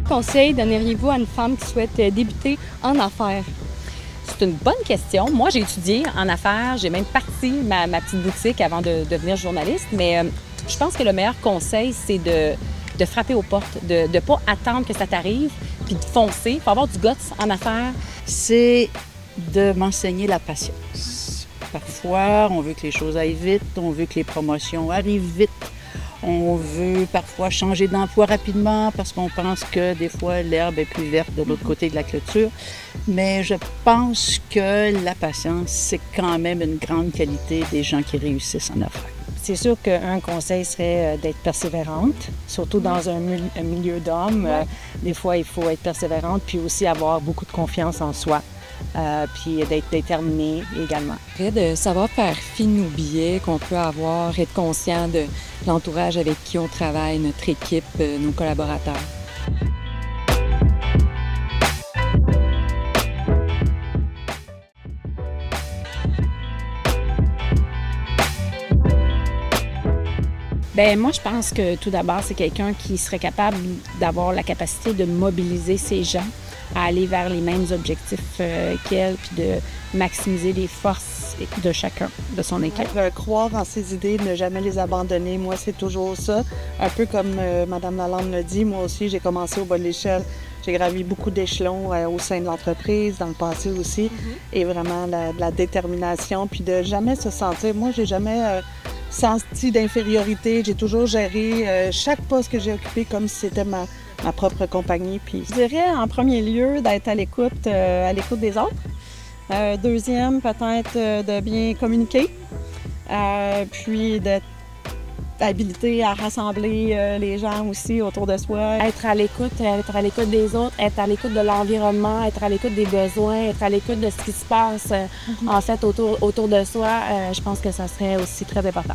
conseils donneriez-vous à une femme qui souhaite débuter en affaires? C'est une bonne question. Moi, j'ai étudié en affaires. J'ai même parti ma petite boutique avant de devenir journaliste. Mais je pense que le meilleur conseil, c'est de frapper aux portes, de ne pas attendre que ça t'arrive, puis de foncer. Il faut avoir du guts en affaires. C'est de m'enseigner la patience. Parfois, on veut que les choses aillent vite, on veut que les promotions arrivent vite. On veut parfois changer d'emploi rapidement parce qu'on pense que des fois l'herbe est plus verte de l'autre côté de la clôture. Mais je pense que la patience, c'est quand même une grande qualité des gens qui réussissent en affaires. C'est sûr qu'un conseil serait d'être persévérante, surtout dans un milieu d'hommes. Des fois, il faut être persévérante puis aussi avoir beaucoup de confiance en soi. Puis d'être déterminé également. De savoir faire fi de nos billets qu'on peut avoir, être conscient de l'entourage avec qui on travaille, notre équipe, nos collaborateurs. Bien, moi, je pense que tout d'abord, c'est quelqu'un qui serait capable d'avoir la capacité de mobiliser ses gens à aller vers les mêmes objectifs qu'elle, puis de maximiser les forces de chacun, de son équipe. Croire en ses idées, ne jamais les abandonner. Moi, c'est toujours ça. Un peu comme Mme Lalande l'a dit, moi aussi, j'ai commencé au bas de l'échelle. J'ai gravi beaucoup d'échelons au sein de l'entreprise, dans le passé aussi. Et vraiment, la détermination, puis de jamais se sentir... Moi, j'ai jamais senti d'infériorité. J'ai toujours géré chaque poste que j'ai occupé comme si c'était ma propre compagnie. Puis... Je dirais en premier lieu d'être à l'écoute des autres. Deuxième, peut-être de bien communiquer. Puis d'être habilité à rassembler les gens aussi autour de soi. Être à l'écoute des autres, être à l'écoute de l'environnement, être à l'écoute des besoins, être à l'écoute de ce qui se passe en fait autour de soi. Je pense que ça serait aussi très important.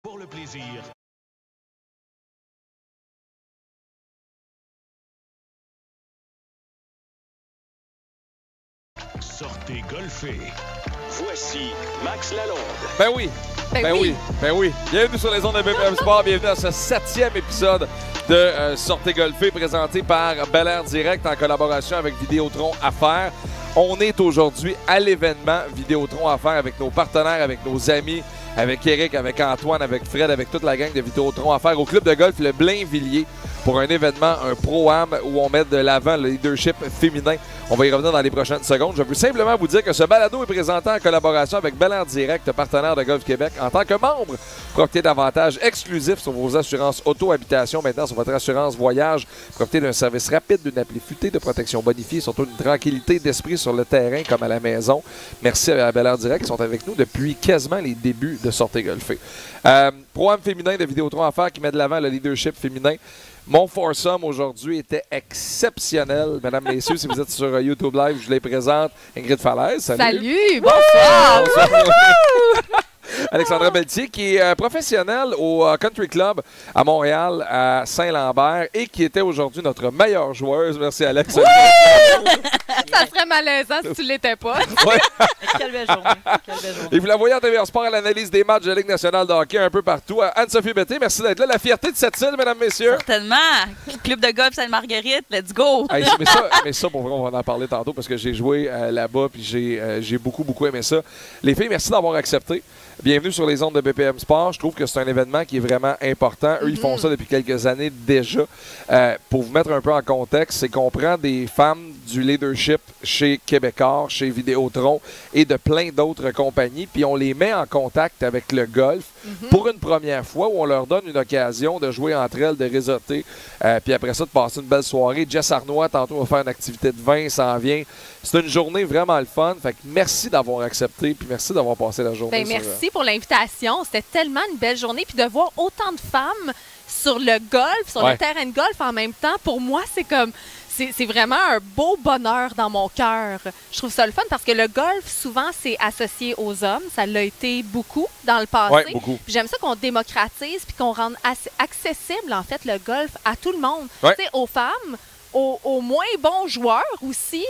Pour le plaisir. Sortez golfer. Voici Max Lalonde. Ben oui. Bienvenue sur les ondes de BPM Sport. Bienvenue à ce 7e épisode de Sortez golfer présenté par Bel Air Direct en collaboration avec Vidéotron Affaires. On est aujourd'hui à l'événement Vidéotron Affaires avec nos partenaires, avec nos amis, avec Eric, avec Antoine, avec Fred, avec toute la gang de Vidéotron Affaires au club de golf Le Blainvilliers pour un événement, un Pro-Am où on met de l'avant le leadership féminin. On va y revenir dans les prochaines secondes. Je veux simplement vous dire que ce balado est présenté en collaboration avec Bel Air Direct, partenaire de Golf Québec. En tant que membre, profitez d'avantages exclusifs sur vos assurances auto-habitation. Maintenant, sur votre assurance voyage, profitez d'un service rapide, d'une appli futée de protection bonifiée, surtout une tranquillité d'esprit sur le terrain comme à la maison. Merci à Bel Air Direct qui sont avec nous depuis quasiment les débuts de Sortez golfer. Pro-Am féminin de Vidéotron Affaires qui met de l'avant le leadership féminin. Mon foursome aujourd'hui était exceptionnel. Mesdames, messieurs, si vous êtes sur YouTube Live, je les présente. Ingrid Falaise, salut. Salut, bonsoir. Alexandra Pelletier, qui est professionnelle au Country Club à Montréal, à Saint-Lambert, et qui était aujourd'hui notre meilleure joueuse. Merci, Alex. Ça serait malaisant si tu l'étais pas. Ouais. Quelle belle journée. Quelle belle journée. Et vous la voyez en TVA Sport à l'analyse des matchs de la Ligue nationale de hockey un peu partout. Anne-Sophie Bété, merci d'être là. La fierté de cette île, mesdames, messieurs. Certainement. Club de golf Sainte-Marguerite, let's go. Hey, mais ça, pour vrai, on va en parler tantôt parce que j'ai joué là-bas puis j'ai beaucoup, beaucoup aimé ça. Les filles, merci d'avoir accepté. Bienvenue sur les ondes de BPM Sport. Je trouve que c'est un événement qui est vraiment important. Eux, ils font ça depuis quelques années déjà. Pour vous mettre un peu en contexte, c'est qu'on prend des femmes du leadership chez Québécois, chez Vidéotron et de plein d'autres compagnies, puis on les met en contact avec le golf pour une première fois où on leur donne une occasion de jouer entre elles, de réseauter, puis après ça, de passer une belle soirée. Jess Arnois, tantôt, va faire une activité de vin, s'en vient. C'est une journée vraiment le fun. Fait que merci d'avoir accepté, puis merci d'avoir passé la journée. Merci pour l'invitation. C'était tellement une belle journée. Puis de voir autant de femmes sur le golf, sur le terrain de golf en même temps, pour moi, c'est comme... C'est vraiment un beau bonheur dans mon cœur. Je trouve ça le fun parce que le golf, souvent, c'est associé aux hommes. Ça l'a été beaucoup dans le passé. Ouais, beaucoup. J'aime ça qu'on démocratise puis qu'on rende accessible, en fait, le golf à tout le monde. Ouais. Tu sais, aux femmes, aux moins bons joueurs aussi,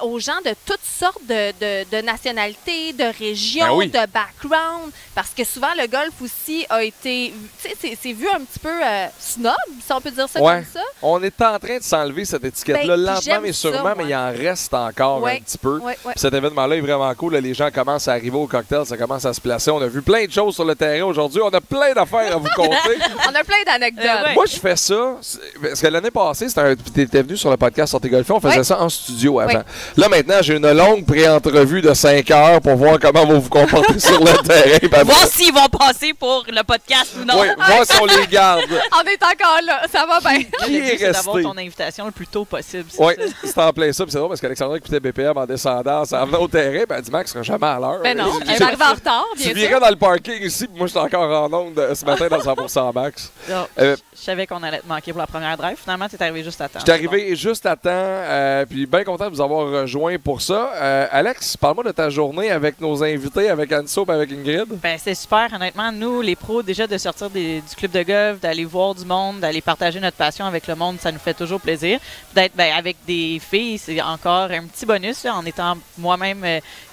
aux gens de toutes sortes de nationalités, de régions, de background. Parce que souvent, le golf aussi a été... Tu sais, c'est vu un petit peu snob, si on peut dire ça comme ça. On est en train de s'enlever cette étiquette-là lentement mais sûrement, mais il en reste encore un petit peu. Cet événement-là est vraiment cool. Là, les gens commencent à arriver au cocktail, ça commence à se placer. On a vu plein de choses sur le terrain aujourd'hui. On a plein d'affaires à vous conter. On a plein d'anecdotes. Moi, je fais ça parce que l'année passée, t'étais venu sur le podcast Sortez Golfer, on faisait ça en studio avant. Là, maintenant, j'ai une longue pré-entrevue de 5 heures pour voir comment vous vous comportez sur le terrain. Voir s'ils vont passer pour le podcast ou non. Oui, voir si on les garde. On est encore là, ça va bien. Qui est resté? D'avoir ton invitation le plus tôt possible. Oui, c'est en plein ça. Puis c'est drôle parce qu'Alexandra écoutait BPM en descendant, ça venait au terrain, puis elle dit Max, ne sera jamais à l'heure. Ben non, elle va arriver en retard, bien sûr. Tu virais dans le parking ici, puis moi, je suis encore en onde ce matin dans 100% Max. Je savais qu'on allait te manquer pour la première drive. Finalement, tu es arrivé juste à temps. Je suis arrivé juste à temps, puis bien content de vous avoir rejoint pour ça. Alex, parle-moi de ta journée avec nos invités, avec Anso et avec Ingrid. Ben, c'est super, honnêtement. Nous, les pros, déjà de sortir du club de golf, d'aller voir du monde, d'aller partager notre passion avec le monde, ça nous fait toujours plaisir. D'être avec des filles, c'est encore un petit bonus. Là, en étant moi-même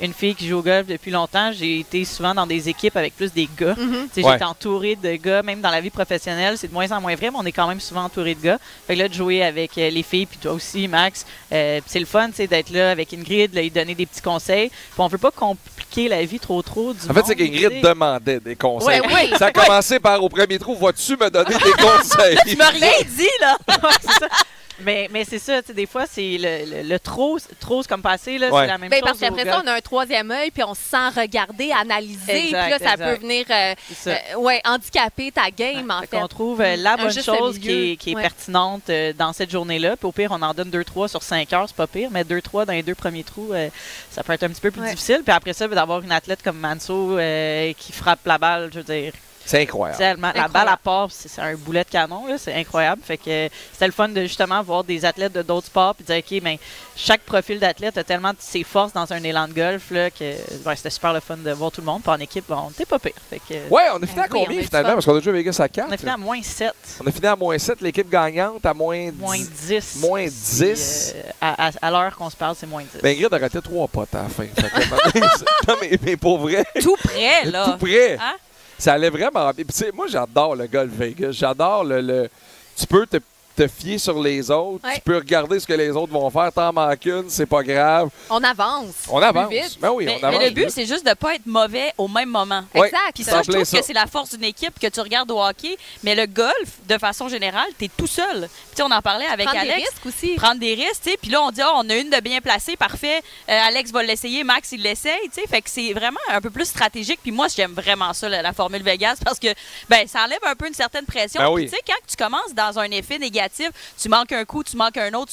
une fille qui joue au golf depuis longtemps, j'ai été souvent dans des équipes avec plus des gars. J'étais entourée de gars, même dans la vie professionnelle. C'est de moins en moins vrai, mais on est quand même souvent entouré de gars. Fait que là, de jouer avec les filles, puis toi aussi, Max, c'est le fun d'être là avec Ingrid, lui donner des petits conseils. Puis on veut pas compliquer la vie trop du monde. En fait, c'est qu'Ingrid demandait des conseils. Oui. Ça a commencé par, au premier trou, vas-tu me donner des conseils? Tu m'as rien dit, là! C'est ça. Mais c'est ça, tu sais, des fois, c'est le trop comme passé, là, c'est la même chose. Parce qu'après ça, on a un troisième œil, puis on se sent regarder, analyser, puis là, ça peut venir handicaper ta game, en fait. On trouve la bonne chose qui est pertinente dans cette journée-là. Puis au pire, on en donne 2-3 sur 5 heures, c'est pas pire, mais 2-3 dans les 2 premiers trous, ça peut être un petit peu plus difficile. Puis après ça, d'avoir une athlète comme Manso qui frappe la balle, je veux dire... C'est incroyable. La balle à part, c'est un boulet de canon, là, c'est incroyable. Fait que c'était le fun de justement voir des athlètes de d'autres sports puis dire OK, mais chaque profil d'athlète a tellement de ses forces dans un élan de golf là, que c'était super le fun de voir tout le monde. Puis en équipe, on n'était pas pire. Fait que, on a fini à combien finalement? Parce qu'on a joué à Vegas à 4. On a fini à moins 7. On a fini à moins 7. L'équipe gagnante à moins 10. Moins 10. À l'heure qu'on se parle, c'est moins 10. Ben Ingrid a raté 3 potes à la fin. Non, mais pour vrai. Tout près, là. Tout près. Hein? Ça allait vraiment bien. Puis, moi, j'adore le golf Vegas. J'adore le... Tu peux te fier sur les autres. Tu peux regarder ce que les autres vont faire. T'en manques une, c'est pas grave. On avance. On avance. Ben oui, on avance. Mais le but, c'est juste de ne pas être mauvais au même moment. Exact. Puis ça, je trouve que c'est la force d'une équipe que tu regardes au hockey. Mais le golf, de façon générale, tu es tout seul. Puis on en parlait avec Alex. Prendre des risques aussi. Prendre des risques. Puis là, on dit, on a une de bien placée, parfait. Alex va l'essayer, Max, il l'essaye. Fait que c'est vraiment un peu plus stratégique. Puis moi, j'aime vraiment ça, la formule Vegas, parce que ça enlève un peu une certaine pression. Puis tu sais, quand tu commences dans un effet négatif, tu manques un coup, tu manques un autre,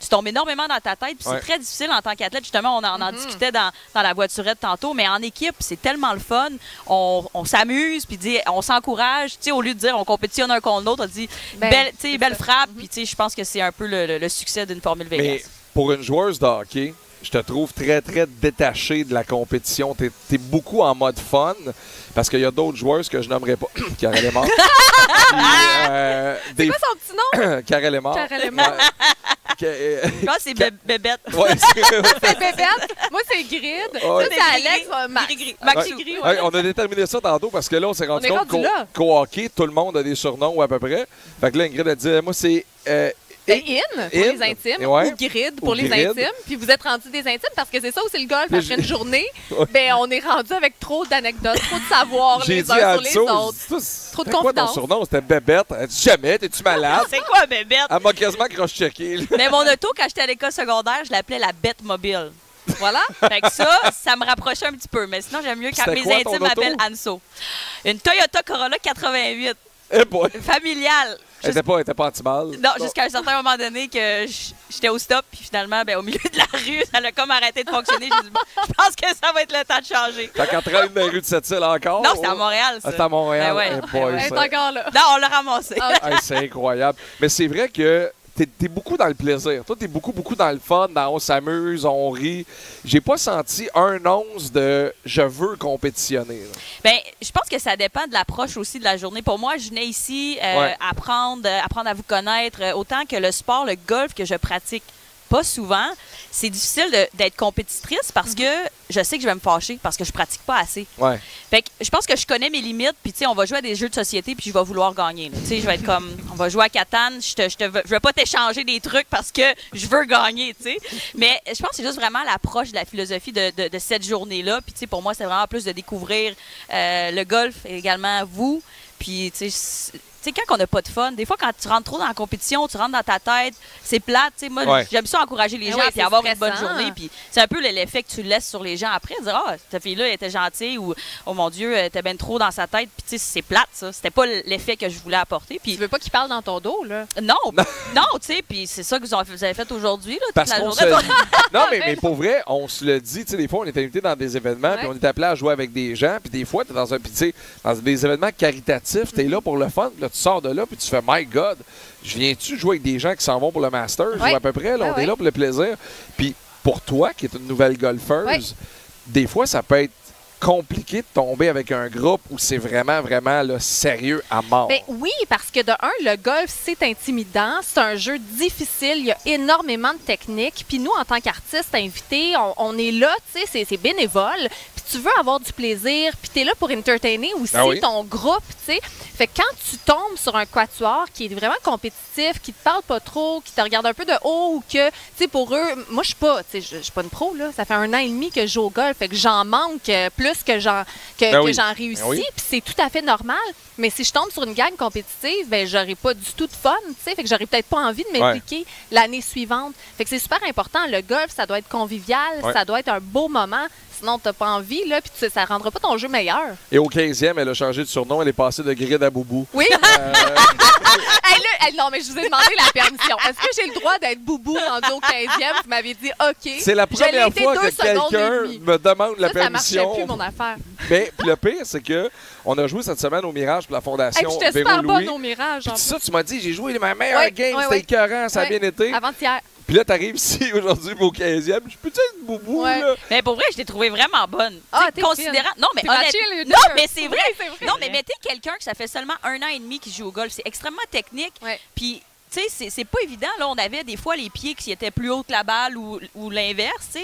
tu tombes énormément dans ta tête. Puis c'est très difficile en tant qu'athlète. Justement, on en discutait dans la voiturette tantôt, mais en équipe, c'est tellement le fun. On s'amuse, puis on s'encourage. Au lieu de dire on compétitionne un contre l'autre, on dit belle frappe. Puis je pense que c'est un peu le succès d'une formule Vegas. Mais pour une joueuse de hockey, je te trouve très, très détaché de la compétition. Tu es beaucoup en mode fun, parce qu'il y a d'autres joueuses que je nommerai pas. Karel est mort. C'est quoi son petit nom? Karel est mort. Karel est mort. Je pense que c'est Bébête. Ouais, c'est Bébête. Moi, c'est Grid. Ouais. Ça, c'est Alex. Max Gris. Ouais, on a déterminé ça tantôt parce que là, on s'est rendu compte qu'au hockey, tout le monde a des surnoms ou à peu près. Fait que là, Ingrid a dit, moi, c'est... In pour les intimes ou Grid pour les intimes. Puis vous êtes rendu des intimes parce que c'est ça aussi le golf. Après une journée, ben, on est rendu avec trop d'anecdotes, trop de savoir les uns sur les autres. Trop de confidence. Quoi ton surnom? C'était Bébête. Elle dit jamais, t'es-tu malade? C'est quoi Bébête? Elle m'a quasiment cross-checké. Mais mon auto, quand j'étais à l'école secondaire, je l'appelais la bête mobile. Voilà. Fait que ça me rapprochait un petit peu. Mais sinon, j'aime mieux quand mes intimes m'appellent Anso. Une Toyota Corolla 88. Eh boy. Familiale. Elle était pas anti-balle? Non, jusqu'à un certain moment donné que j'étais au stop, puis finalement, ben, au milieu de la rue, ça a comme arrêté de fonctionner. J'ai dit, bon, je pense que ça va être le temps de changer. Fait qu'en train de la rue de Sept-Îles encore? Non, c'était à Montréal, ça. C'était à Montréal? Ben ouais. Eh boy, elle est encore là. Non, on l'a ramassé. Hey, c'est incroyable. Mais c'est vrai que t'es beaucoup dans le plaisir. Toi, t'es beaucoup dans le fun, on s'amuse, on rit. J'ai pas senti un once de « je veux compétitionner ». Bien, je pense que ça dépend de l'approche aussi de la journée. Pour moi, je venais ici apprendre à vous connaître, autant que le sport, le golf que je pratique pas souvent. C'est difficile d'être compétitrice parce que je sais que je vais me fâcher parce que je pratique pas assez. Ouais. Fait que je pense que je connais mes limites, puis tu sais, on va jouer à des jeux de société, puis je vais vouloir gagner. Tu sais, je vais être comme, on va jouer à Catan, je vais pas t'échanger des trucs parce que je veux gagner, tu sais. Mais je pense que c'est juste vraiment l'approche de la philosophie de cette journée-là. Puis tu sais, pour moi, c'est vraiment plus de découvrir le golf et également vous. Puis tu sais, quand on n'a pas de fun, des fois, quand tu rentres trop dans la compétition, tu rentres dans ta tête, c'est plate. Tu sais, moi, j'aime ça encourager les gens et avoir une bonne journée. Puis c'est un peu l'effet que tu laisses sur les gens après. Dire, cette fille-là, elle était gentille ou, oh mon Dieu, elle était bien trop dans sa tête. Puis tu sais, c'est plate, ça. C'était pas l'effet que je voulais apporter. Puis tu veux pas qu'il parle dans ton dos, là? Non, non, tu sais, puis c'est ça que vous avez fait aujourd'hui, là, parce toute la journée. Non, mais mais pour vrai, on se le dit. Tu sais, des fois, on est invité dans des événements, puis on est appelé à jouer avec des gens. Puis des fois, tu es dans dans des événements caritatifs, tu es là pour le fun. Là, tu sors de là, puis tu fais « My God, je viens-tu jouer avec des gens qui s'en vont pour le Masters? » ou à peu près, là, on est là pour le plaisir. Puis pour toi, qui es une nouvelle golfeuse, des fois, ça peut être compliqué de tomber avec un groupe où c'est vraiment, vraiment là, sérieux à mort. Bien, oui, parce que de un, le golf, c'est intimidant. C'est un jeu difficile. Il y a énormément de techniques. Puis nous, en tant qu'artistes invités, on est là, tu sais, c'est bénévole. Puis tu veux avoir du plaisir. Puis tu es là pour entertainer aussi ton groupe, tu sais. Fait que quand tu tombes sur un quatuor qui est vraiment compétitif, qui te parle pas trop, qui te regarde un peu de haut ou que, tu sais, pour eux, moi, je suis pas, tu sais, je suis pas une pro, là. Ça fait 1 an et demi que je joue au golf. Fait que j'en manque plus que j'en réussis. Puis c'est tout à fait normal. Mais si je tombe sur une gang compétitive, ben j'aurais pas du tout de fun, tu sais. Fait que j'aurais peut-être pas envie de m'impliquer l'année suivante. Fait que c'est super important. Le golf, ça doit être convivial, ça doit être un beau moment. Sinon, t'as pas envie, là, puis ça rendra pas ton jeu meilleur. Et au 15e, elle a changé de surnom. Elle est passée de Grid à Boubou. Oui. Non, mais je vous ai demandé la permission. Est-ce que j'ai le droit d'être Boubou rendu au 15e? Vous m'avez dit OK. C'est la première fois que quelqu'un me demande la permission. Ça marchait plus, mon affaire. Mais le pire, c'est que on a joué cette semaine au Mirage pour la Fondation J'étais super bonne au Mirage. Puis ça, tu m'as dit, j'ai joué ma meilleure game. C'était écœurant, ça a bien été. Avant-hier. Puis là, t'arrives ici aujourd'hui au 15e. Je peux-tu être Boubou, là? Mais pour vrai, je t'ai trouvé vraiment bonne. Considérant. Non, mais honnêtement. Non, mais c'est vrai. Non, mais mettez quelqu'un que ça fait seulement 1 an et demi qui joue au golf. C'est extrêmement technique. Puis, tu sais, c'est pas évident. Là, on avait des fois les pieds qui étaient plus hauts que la balle ou l'inverse.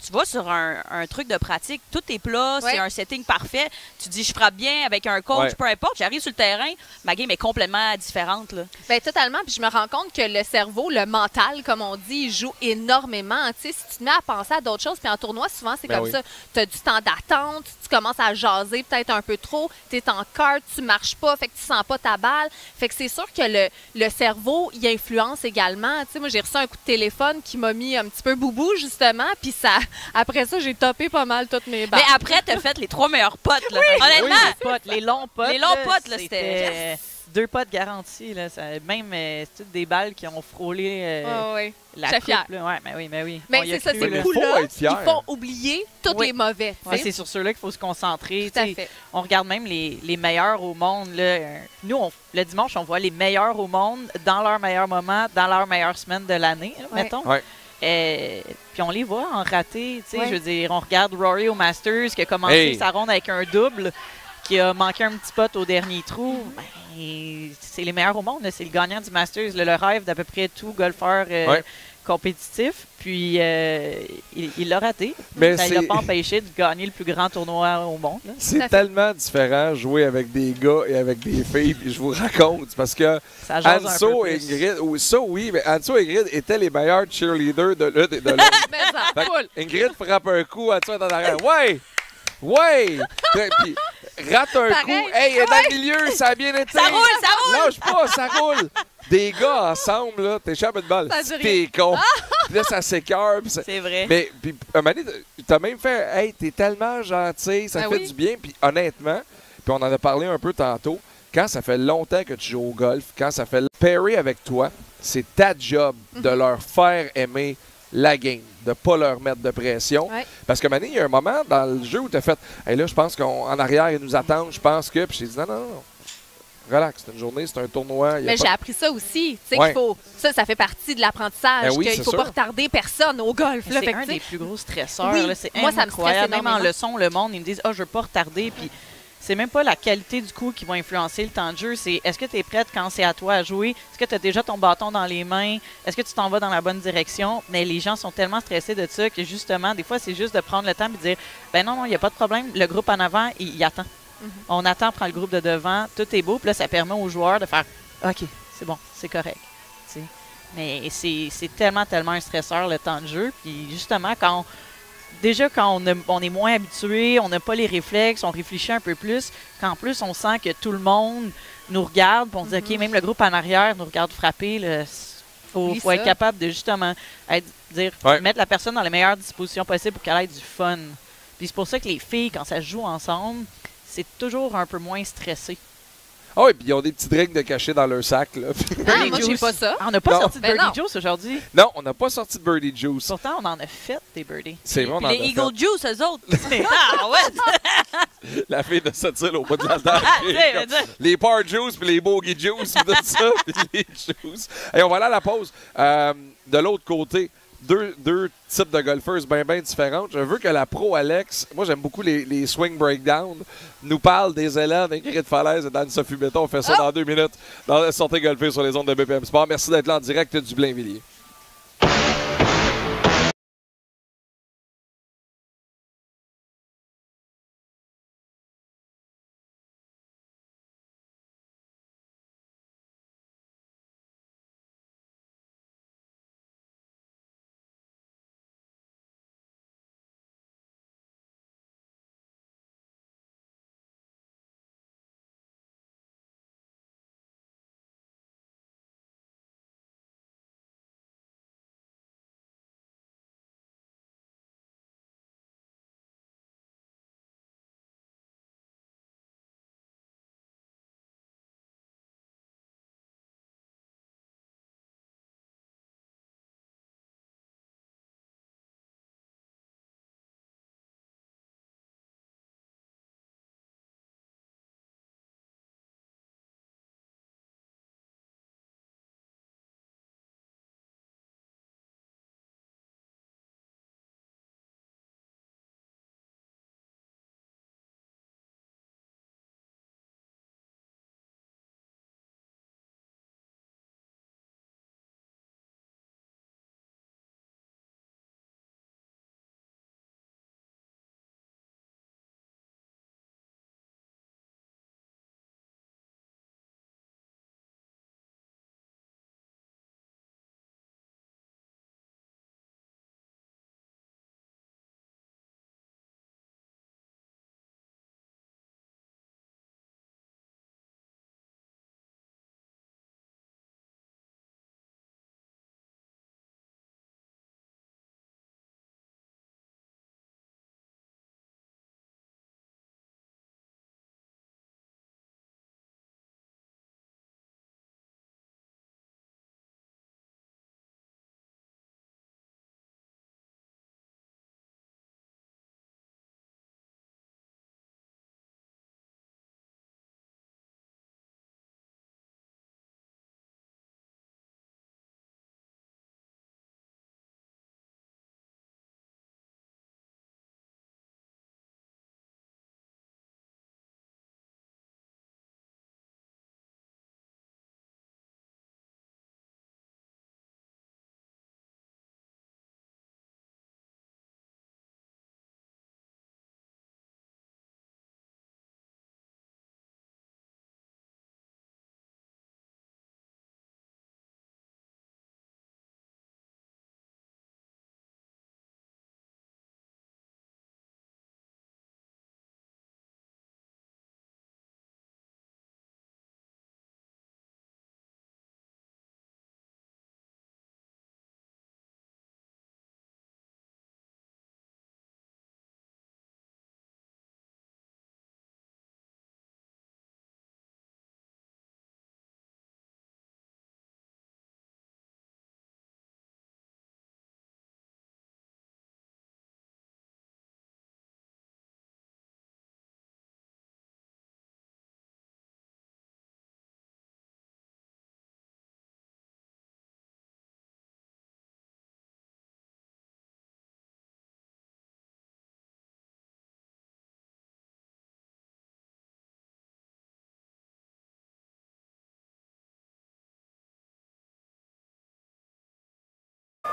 Tu vas sur un truc de pratique, tout est plat, c'est un setting parfait. Tu dis, je frappe bien avec un coach, peu importe. J'arrive sur le terrain, ma game est complètement différente. Là. Bien, totalement. Puis je me rends compte que le cerveau, le mental, comme on dit, il joue énormément. Tu sais, si tu te mets à penser à d'autres choses, puis en tournoi, souvent, c'est comme ça. Tu as du temps d'attente, tu commences à jaser peut-être un peu trop, tu es en carte, tu marches pas, fait que tu sens pas ta balle. Fait que c'est sûr que le cerveau, il influence également. Tu sais, moi, j'ai reçu un coup de téléphone qui m'a mis un petit peu boubou, justement, puis après ça, j'ai topé pas mal toutes mes balles. Mais après, t'as fait les 3 meilleurs potes, là. Honnêtement. Les longs potes. Les longs potes, là, c'était... 2 potes garantis, là. Même, c'est toutes des balles qui ont frôlé la coupe. Là. Ouais, mais oui. Mais c'est ça, ces coups-là, ils font oublier tous les mauvais. C'est sur ceux-là qu'il faut se concentrer. Tout à fait. On regarde même les meilleurs au monde. Là. Nous, le dimanche, on voit les meilleurs au monde dans leur meilleur moment, dans leur meilleure semaine de l'année, mettons. Ouais. Puis on les voit en raté. Tu sais, Ouais. je veux dire, on regarde Rory au Masters qui a commencé sa ronde avec un double, qui a manqué un petit pot au dernier trou. Ben, c'est les meilleurs au monde. C'est le gagnant du Masters. Le rêve d'à peu près tout golfeur compétitif. Puis il l'a raté. Mais ça ne l'a pas empêché de gagner le plus grand tournoi au monde. Là. C'est tellement différent jouer avec des gars et avec des filles. Puis je vous raconte, parce que Ça jase un Anso peu et plus. Ingrid, mais Anso et Ingrid étaient les meilleurs cheerleaders de l'un et de l'autre. Mais ça, Fait que cool. Ingrid frappe un coup, Anso est en arrière. Ouais! Ouais! Puis rate un Pareil. coup. Hey, elle est dans le milieu, ça a bien été. Ça roule, ça roule! Lâche pas, ça roule. Des gars ensemble, là, t'échappes une balle. Ça dit T'es con. Puis là, ça s'écœure. puis C'est vrai. Mais, puis, un moment donné, t'as même fait, hey, t'es tellement gentil, ça Ben fait oui. du bien. Puis honnêtement, puis on en a parlé un peu tantôt, quand ça fait longtemps que tu joues au golf, quand ça fait pairer avec toi, c'est ta job de leur faire aimer la game, de pas leur mettre de pression. Ouais. Parce que Mané, il y a un moment dans le jeu où tu as fait hey, là, je pense qu'en arrière, ils nous attendent, je pense que. Puis j'ai dit non. Relax, c'est une journée, c'est un tournoi. Mais j'ai appris ça aussi. Tu sais Ouais. qu'il faut. Ça fait partie de l'apprentissage. Ben oui, qu'il c'est faut pas sûr. retarder personne au golf. Là, C'est fait que, un tu sais, des plus gros stresseurs. Oui. là. C'est Moi, ça me stresse incroyable. Même en énormément. leçon, le monde, ils me disent « Ah, je veux pas retarder. » Puis c'est même pas la qualité du coup qui va influencer le temps de jeu. C'est est-ce que tu es prête quand c'est à toi à jouer? Est-ce que tu as déjà ton bâton dans les mains? Est-ce que tu t'en vas dans la bonne direction? Mais les gens sont tellement stressés de ça que justement, des fois, c'est juste de prendre le temps et de dire « Ben non, il n'y a pas de problème. Le groupe en avant, il attend. On attend, prend le groupe de devant. Tout est beau. » Puis là, ça permet aux joueurs de faire « OK, c'est bon, c'est correct. » Tu sais. Mais c'est tellement un stresseur, le temps de jeu. Puis justement, quand on est moins habitué, on n'a pas les réflexes, on réfléchit un peu plus, qu'en plus, on sent que tout le monde nous regarde, puis on se dit, OK, même le groupe en arrière nous regarde frapper. Il faut être capable de justement mettre la personne dans les meilleures dispositions possibles pour qu'elle ait du fun. Puis c'est pour ça que les filles, quand ça joue ensemble, c'est toujours un peu moins stressé. Ah oui, puis ils ont des petits drinks de cachet dans leur sac. Là. Ah, moi, j'ai pas ça. Ah, on n'a pas Non. sorti de Ben Birdie non. Juice aujourd'hui. Non, on n'a pas sorti de Birdie Juice. Pourtant, on en a fait des birdies. C'est vrai, on Puis en les a Eagle fait. Juice, eux autres. Ah ouais! La fille de cette île au bout de la table. mais dire. Les par juice puis les bogey juice puis tout ça, puis les juice. Et on va aller à la pause. De l'autre côté, deux types de golfeuses bien différentes. Je veux que la pro Alex, moi j'aime beaucoup les swing breakdown, nous parle des élèves Ingrid Falaise et d'Anne-Sophie Béton. On fait ça dans 2 minutes dans Sortez golfer sur les ondes de BPM Sport. Merci d'être là en direct du Blainvilliers.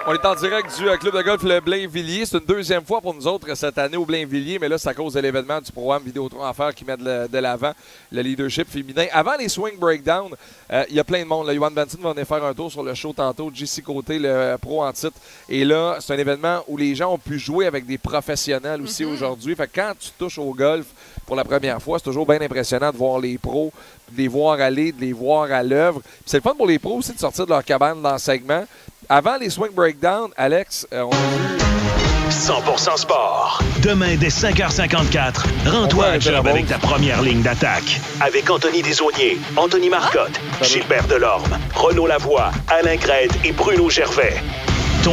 On est en direct du club de golf Le Blainvilliers. C'est une deuxième fois pour nous autres cette année au Blainvilliers, mais là, c'est à cause de l'événement du programme Vidéotron à faire qui met de l'avant le leadership féminin. Avant les swing breakdown, il y a plein de monde. Yohan Benson va venir faire un tour sur le show tantôt. JC Côté, le pro en titre. Et là, c'est un événement où les gens ont pu jouer avec des professionnels aussi aujourd'hui. Fait que quand tu touches au golf pour la première fois, c'est toujours bien impressionnant de voir les pros, de les voir aller, de les voir à l'œuvre. C'est le fun pour les pros aussi de sortir de leur cabane d'enseignement. Avant les swing breakdown, Alex, on a vu 100% sport. Demain, dès 5h54, rends-toi à job avec ta première ligne d'attaque. Avec Anthony Desaulniers, Anthony Marcotte, Gilbert Delorme, Renaud Lavoie, Alain Crête et Bruno Gervais. Ton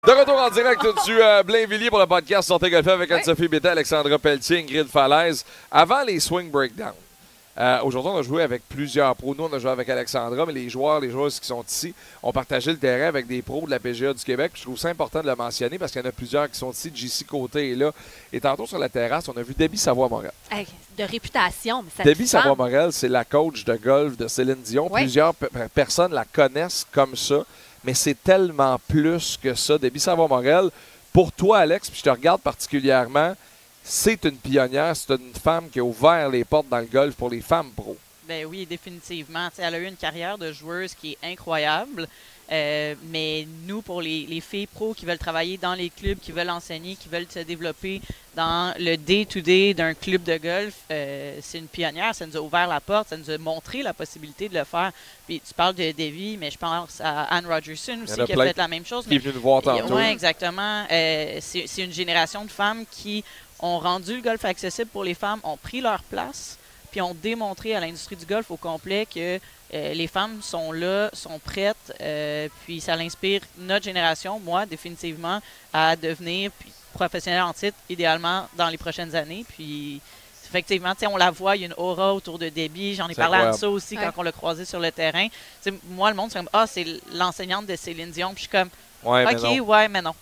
De retour en direct du Blainvilliers pour le podcast Sortez Golfer avec Anne-Sophie Bété, Alexandra Pelletier, Ingrid Falaise. Avant les swing breakdown, aujourd'hui, on a joué avec plusieurs pros. Nous, on a joué avec Alexandra, mais les joueuses qui sont ici ont partagé le terrain avec des pros de la PGA du Québec. Je trouve ça important de le mentionner parce qu'il y en a plusieurs qui sont ici. JC Côté est là. Et tantôt, sur la terrasse, on a vu Debbie Savoie-Morel. Hey, de réputation, mais ça Debbie Savoie-Morel, c'est la coach de golf de Céline Dion. Oui. Plusieurs personnes la connaissent comme ça. Mais c'est tellement plus que ça. Debbie Savoie-Morel, pour toi, Alex, puis je te regarde particulièrement, c'est une pionnière, c'est une femme qui a ouvert les portes dans le golf pour les femmes pros. Ben oui, définitivement. T'sais, elle a eu une carrière de joueuse qui est incroyable. Mais nous, pour les filles pros qui veulent travailler dans les clubs, qui veulent enseigner, qui veulent se développer dans le day-to-day d'un club de golf, c'est une pionnière. Ça nous a ouvert la porte, ça nous a montré la possibilité de le faire. Puis tu parles de Debbie, mais je pense à Anne Rogerson aussi qui a fait la même chose. Qui est venue nous voir tantôt. Oui, exactement. C'est une génération de femmes qui ont rendu le golf accessible pour les femmes, ont pris leur place, puis ont démontré à l'industrie du golf au complet que les femmes sont là, sont prêtes, puis ça l'inspire notre génération, moi, définitivement, à devenir professionnelle en titre, idéalement, dans les prochaines années. Puis, effectivement, on la voit, il y a une aura autour de Debbie. J'en ai parlé à ça aussi quand on l'a croisée sur le terrain. T'sais, moi, le monde, c'est comme, c'est l'enseignante de Céline Dion. Puis je suis comme, mais non.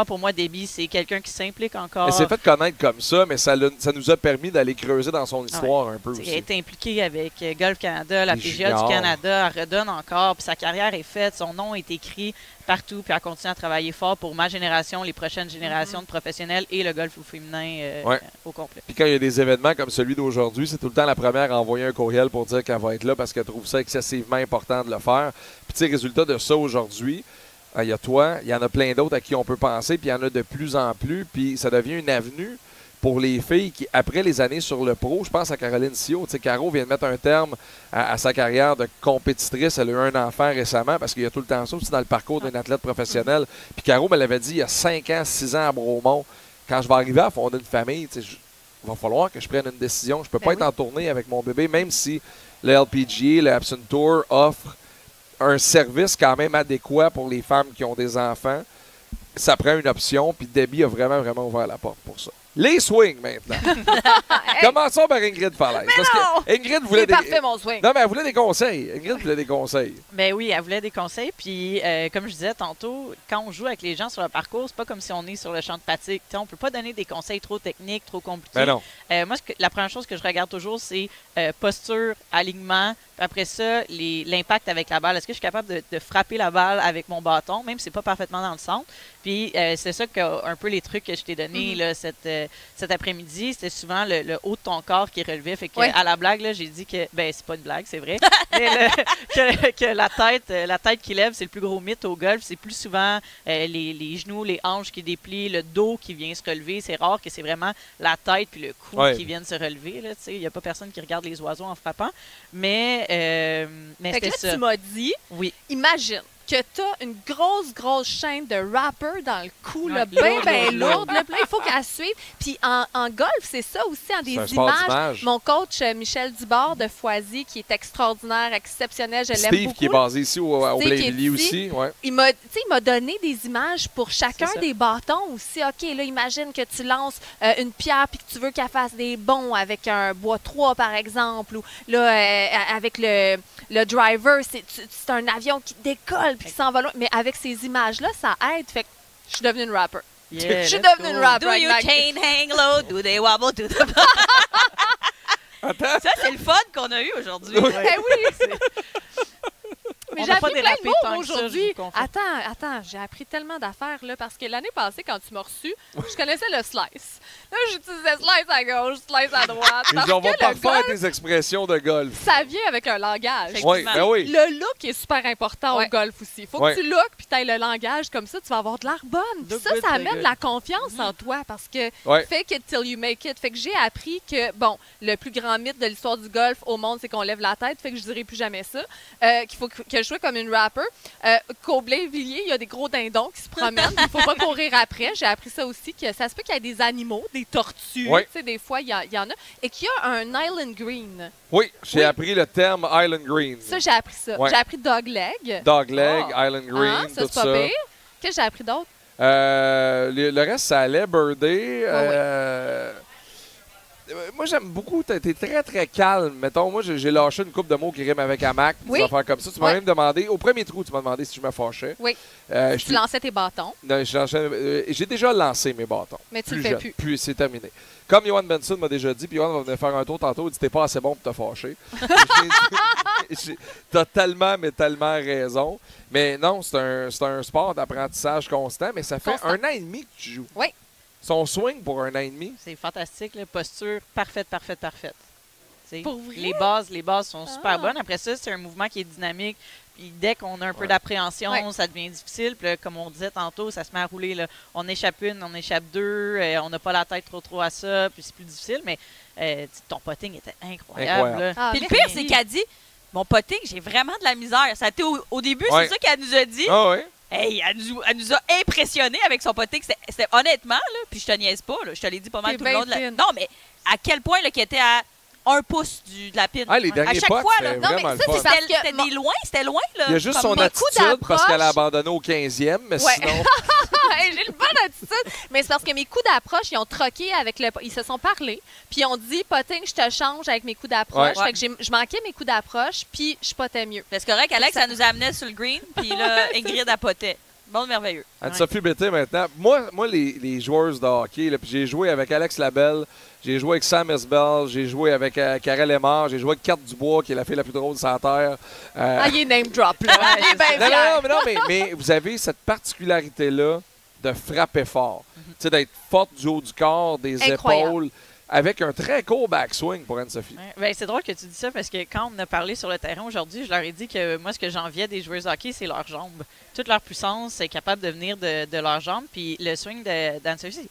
Pour moi, Debbie, c'est quelqu'un qui s'implique encore. Elle s'est fait connaître comme ça, mais ça nous a permis d'aller creuser dans son histoire un peu aussi. Elle est impliquée avec Golf Canada, la PGA du Canada, elle redonne encore, puis sa carrière est faite, son nom est écrit partout, puis elle continue à travailler fort pour ma génération, les prochaines générations de professionnels et le golf au féminin au complet. Puis quand il y a des événements comme celui d'aujourd'hui, c'est tout le temps la première à envoyer un courriel pour dire qu'elle va être là parce qu'elle trouve ça excessivement important de le faire. Puis tu sais, résultat de ça aujourd'hui, il y a toi, il y en a plein d'autres à qui on peut penser, puis il y en a de plus en plus, puis ça devient une avenue pour les filles qui, après les années sur le pro, je pense à Caroline Sio. Tu sais, Caro vient de mettre un terme à sa carrière de compétitrice. Elle a eu un enfant récemment parce qu'il y a tout le temps ça aussi dans le parcours d'un athlète professionnel. Puis Caro me l'avait dit il y a 5 ans, 6 ans à Bromont, quand je vais arriver à fonder une famille, tu sais, va falloir que je prenne une décision. Je peux pas être en tournée avec mon bébé, même si le LPGA, le Epson Tour offre un service quand même adéquat pour les femmes qui ont des enfants. Ça prend une option, puis Debbie a vraiment, vraiment ouvert la porte pour ça. Les swings, maintenant. Commençons par Ingrid Falaise. Parce que Ingrid voulait C'est parfait, mon swing. Non, mais elle voulait des conseils. Ingrid voulait des conseils. Ben oui, elle voulait des conseils. Puis, comme je disais tantôt, quand on joue avec les gens sur le parcours, c'est pas comme si on est sur le champ de pratique. T'sais, on peut pas donner des conseils trop techniques, trop compliqués. Ben non. Moi, la première chose que je regarde toujours, c'est posture, alignement. Puis après ça, l'impact avec la balle. Est-ce que je suis capable de frapper la balle avec mon bâton, même si c'est pas parfaitement dans le centre? Puis, c'est ça un peu les trucs que je t'ai donnés là, cet après-midi. C'était souvent le haut de ton corps qui relevait. Fait que, à la blague, là, j'ai dit que, ben, c'est pas une blague, c'est vrai. Mais que la tête qui lève, c'est le plus gros mythe au golf. C'est plus souvent les genoux, les hanches qui déplient, le dos qui vient se relever. C'est rare que c'est vraiment la tête puis le cou qui viennent se relever. Il n'y a pas personne qui regarde les oiseaux en frappant. Mais fait que là, ça. tu m'as dit, imagine que tu as une grosse chaîne de rapper dans le cou, bien lourde. Là, il faut qu'elle suive. Puis en golf, c'est ça aussi, des images. Mon coach, Michel Dubord de Foisy, qui est extraordinaire, exceptionnel, je l'aime beaucoup. Steve, qui est basé ici au Blainville aussi. Ouais. Il m'a donné des images pour chacun des bâtons aussi. OK, là, imagine que tu lances une pierre puis que tu veux qu'elle fasse des bonds avec un bois 3, par exemple. Ou là, avec le driver, c'est un avion qui décolle puis qui s'en va loin. Mais avec ces images-là, ça aide. Fait que je suis devenue une rapper. Yeah, je suis devenue une rapper. Do you chain hang low? Do they wobble to the... Ça, c'est le fun qu'on a eu aujourd'hui. Oui. Mais j'ai appris plein de mots aujourd'hui. Attends, j'ai appris tellement d'affaires là parce que l'année passée, quand tu m'as reçu, je connaissais le slice. Là, j'utilisais slice à gauche, slice à droite. Ils on va pas faire des expressions de golf. Ça vient avec un langage. Oui. Le look est super important au golf aussi. Il faut que tu look puis tu aies le langage comme ça, tu vas avoir de l'air bonne. Ça amène la confiance en toi parce que fake it till you make it. Fait que j'ai appris que, bon, le plus grand mythe de l'histoire du golf au monde, c'est qu'on lève la tête. Fait que je dirais plus jamais ça. Qu'il faut que je sois comme une rapper. Qu'au Blainvilliers, il y a des gros dindons qui se promènent. Il ne faut pas courir après. J'ai appris ça aussi, que ça se peut qu'il y ait des animaux, des tortues. Tu sais, des fois, il y en a. Et qu'il y a un Island Green. Oui, j'ai appris le terme Island Green. Ça, j'ai appris ça. J'ai appris Dogleg. Dogleg, Island Green, ça, tout ça. C'est pas pire. Qu'est-ce que j'ai appris d'autre? Le reste, ça allait. Birdie. Moi, j'aime beaucoup. Tu été très, très calme. Mettons, moi, j'ai lâché une couple de mots qui riment avec Hamac, des affaires comme ça. Tu m'as même demandé, au premier trou, tu m'as demandé si je me fâchais. Oui. Tu lançais tes bâtons. Non, j'ai déjà lancé mes bâtons. Mais tu le fais plus. Puis c'est terminé. Comme Johan Benson m'a déjà dit, puis Johan va venir faire un tour tantôt, il dit « T'es pas assez bon pour te fâcher. » T'as tellement, mais tellement raison. Mais non, c'est un sport d'apprentissage constant, mais ça fait 1 an et demi que tu joues. Oui. Son swing pour 1 an et demi. C'est fantastique, la posture parfaite. Pour vrai? Les bases sont super bonnes. Après ça, c'est un mouvement qui est dynamique. Puis dès qu'on a un peu d'appréhension, ça devient difficile. Puis là, comme on disait tantôt, ça se met à rouler. Là. On échappe une, on échappe deux. On n'a pas la tête trop à ça. Puis c'est plus difficile. Mais ton putting était incroyable. Puis le pire, c'est qu'elle dit, mon putting, j'ai vraiment de la misère. Ça a été au début, c'est ça qu'elle nous a dit. Hey, elle nous a impressionnés avec son putting. C'était honnêtement, là, puis je te niaise pas, là, je te l'ai dit pas mal tout le long de la... Non, mais à quel point là, qu'il était à 1 pouce de la pine. Les derniers à chaque potes, fois, là. Non, mais ça, c'était loin, là. Il y a juste son attitude parce qu'elle a abandonné au 15e, mais sinon... J'ai le bon attitude. Mais c'est parce que mes coups d'approche, ils ont troqué avec le... Ils se sont parlé, puis ils ont dit, putting, je te change avec mes coups d'approche. Fait que je manquais mes coups d'approche, puis je potais mieux. C'est correct, Alex, ça nous amenait sur le green, puis là, Ingrid a poté. Bon, merveilleux. Anne-Sophie Bété, maintenant. Moi les joueurs de hockey, là, puis j'ai joué avec Alex Labelle, j'ai joué avec Sam Esbell, j'ai joué avec Karel Aymar, j'ai joué avec Carte Dubois, qui est la fille la plus drôle de sa terre. Il est name drop, là. Il est bien fier. mais vous avez cette particularité-là de frapper fort. Tu sais, d'être forte du haut du corps, des épaules, avec un très court backswing pour Anne-Sophie. C'est drôle que tu dis ça parce que quand on a parlé sur le terrain aujourd'hui, je leur ai dit que moi, ce que j'enviais des joueurs de hockey, c'est leurs jambes. Toute leur puissance est capable de venir de leurs jambes. Puis le swing d'Anne-Sophie,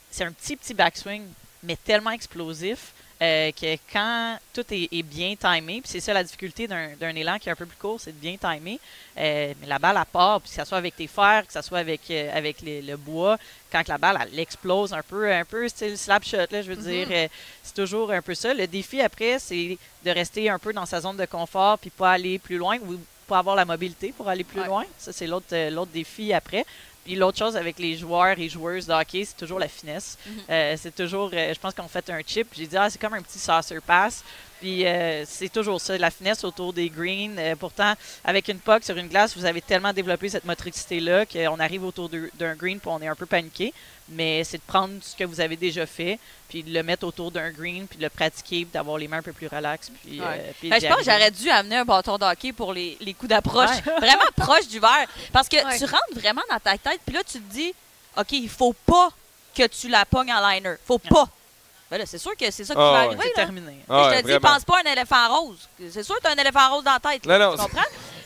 c'est un petit backswing, mais tellement explosif. que quand tout est bien timé, puis c'est ça la difficulté d'un élan qui est un peu plus court, c'est de bien timer, mais la balle, elle part, puis que ça soit avec tes fers, que ça soit avec le bois, quand la balle, elle explose un peu style slap shot, là, je veux dire, c'est toujours un peu ça. Le défi après, c'est de rester un peu dans sa zone de confort, puis pas aller plus loin, ou pas avoir la mobilité pour aller plus loin. Ça, c'est l'autre défi après. Puis l'autre chose avec les joueurs et joueuses de hockey, c'est toujours la finesse. C'est toujours, je pense qu'on fait un chip, j'ai dit, c'est comme un petit saucer pass. Puis c'est toujours ça, la finesse autour des greens. Pourtant, avec une puck sur une glace, vous avez tellement développé cette motricité-là qu'on arrive autour d'un green puis on est un peu paniqué. Mais c'est de prendre ce que vous avez déjà fait, puis de le mettre autour d'un green, puis de le pratiquer, puis d'avoir les mains un peu plus relaxes. Puis, puis je pense que j'aurais dû amener un bâton de hockey pour les coups d'approche, vraiment proche du verre. Parce que tu rentres vraiment dans ta tête, puis là, tu te dis, OK, il faut pas que tu la pognes en liner. Faut pas. Ben là, c'est sûr que c'est ça qui va arriver. C'est terminé. Je te dis, pense pas à un éléphant rose. C'est sûr que tu as un éléphant rose dans la tête. Là, tu comprends?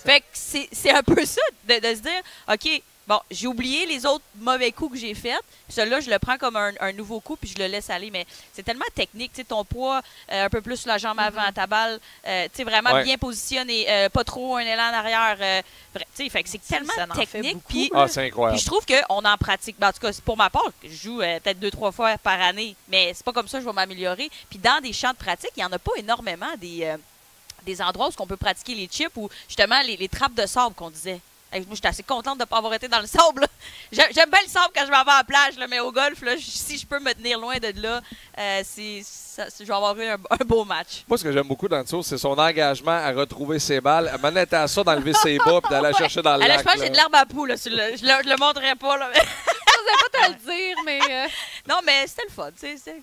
Fait que c'est un peu ça, de se dire, OK, bon, j'ai oublié les autres mauvais coups que j'ai faits. Celui-là, je le prends comme un nouveau coup puis je le laisse aller. Mais c'est tellement technique. Tu sais, ton poids, un peu plus sur la jambe avant, ta balle, tu sais, vraiment bien positionné, pas trop un élan en arrière. Tu sais, fait que c'est tellement technique. Puis c'est incroyable. Puis je trouve qu'on en pratique. Ben, en tout cas, pour ma part, je joue peut-être 2-3 fois par année. Mais c'est pas comme ça que je vais m'améliorer. Puis dans des champs de pratique, il n'y en a pas énormément des endroits où on peut pratiquer les chips ou justement les trappes de sable qu'on disait. Moi, j'étais assez contente de ne pas avoir été dans le sable. J'aime bien le sable quand je m'en vais à la plage, là, mais au golf, là, si je peux me tenir loin de là, je vais avoir eu un beau match. Moi, ce que j'aime beaucoup dans le tour, c'est son engagement à retrouver ses balles. Elle m'en était à ça d'enlever ses bas et d'aller la chercher dans le lac. Je pense que j'ai de l'herbe à poule. Je le montrerai pas. Là, mais... Je pas te le dire, mais... Non, mais c'était le fun.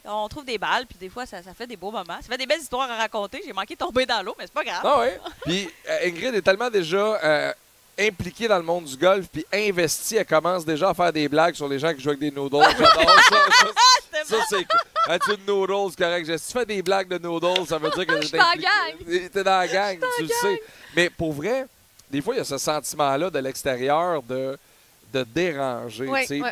On trouve des balles, puis des fois, ça fait des beaux moments. Ça fait des belles histoires à raconter. J'ai manqué de tomber dans l'eau, mais c'est pas grave. Ah oui. Puis Ingrid est tellement déjà... impliquée dans le monde du golf, puis investie, elle commence déjà à faire des blagues sur les gens qui jouent avec des noodles. J'adore ça. Ça, c'est cool. Tu une noodle, c'est correct. Si tu fais des blagues de noodles, ça veut dire que t'es dans la gang. T'es dans la gang, tu le sais. Mais pour vrai, des fois, il y a ce sentiment-là de l'extérieur de déranger. Oui.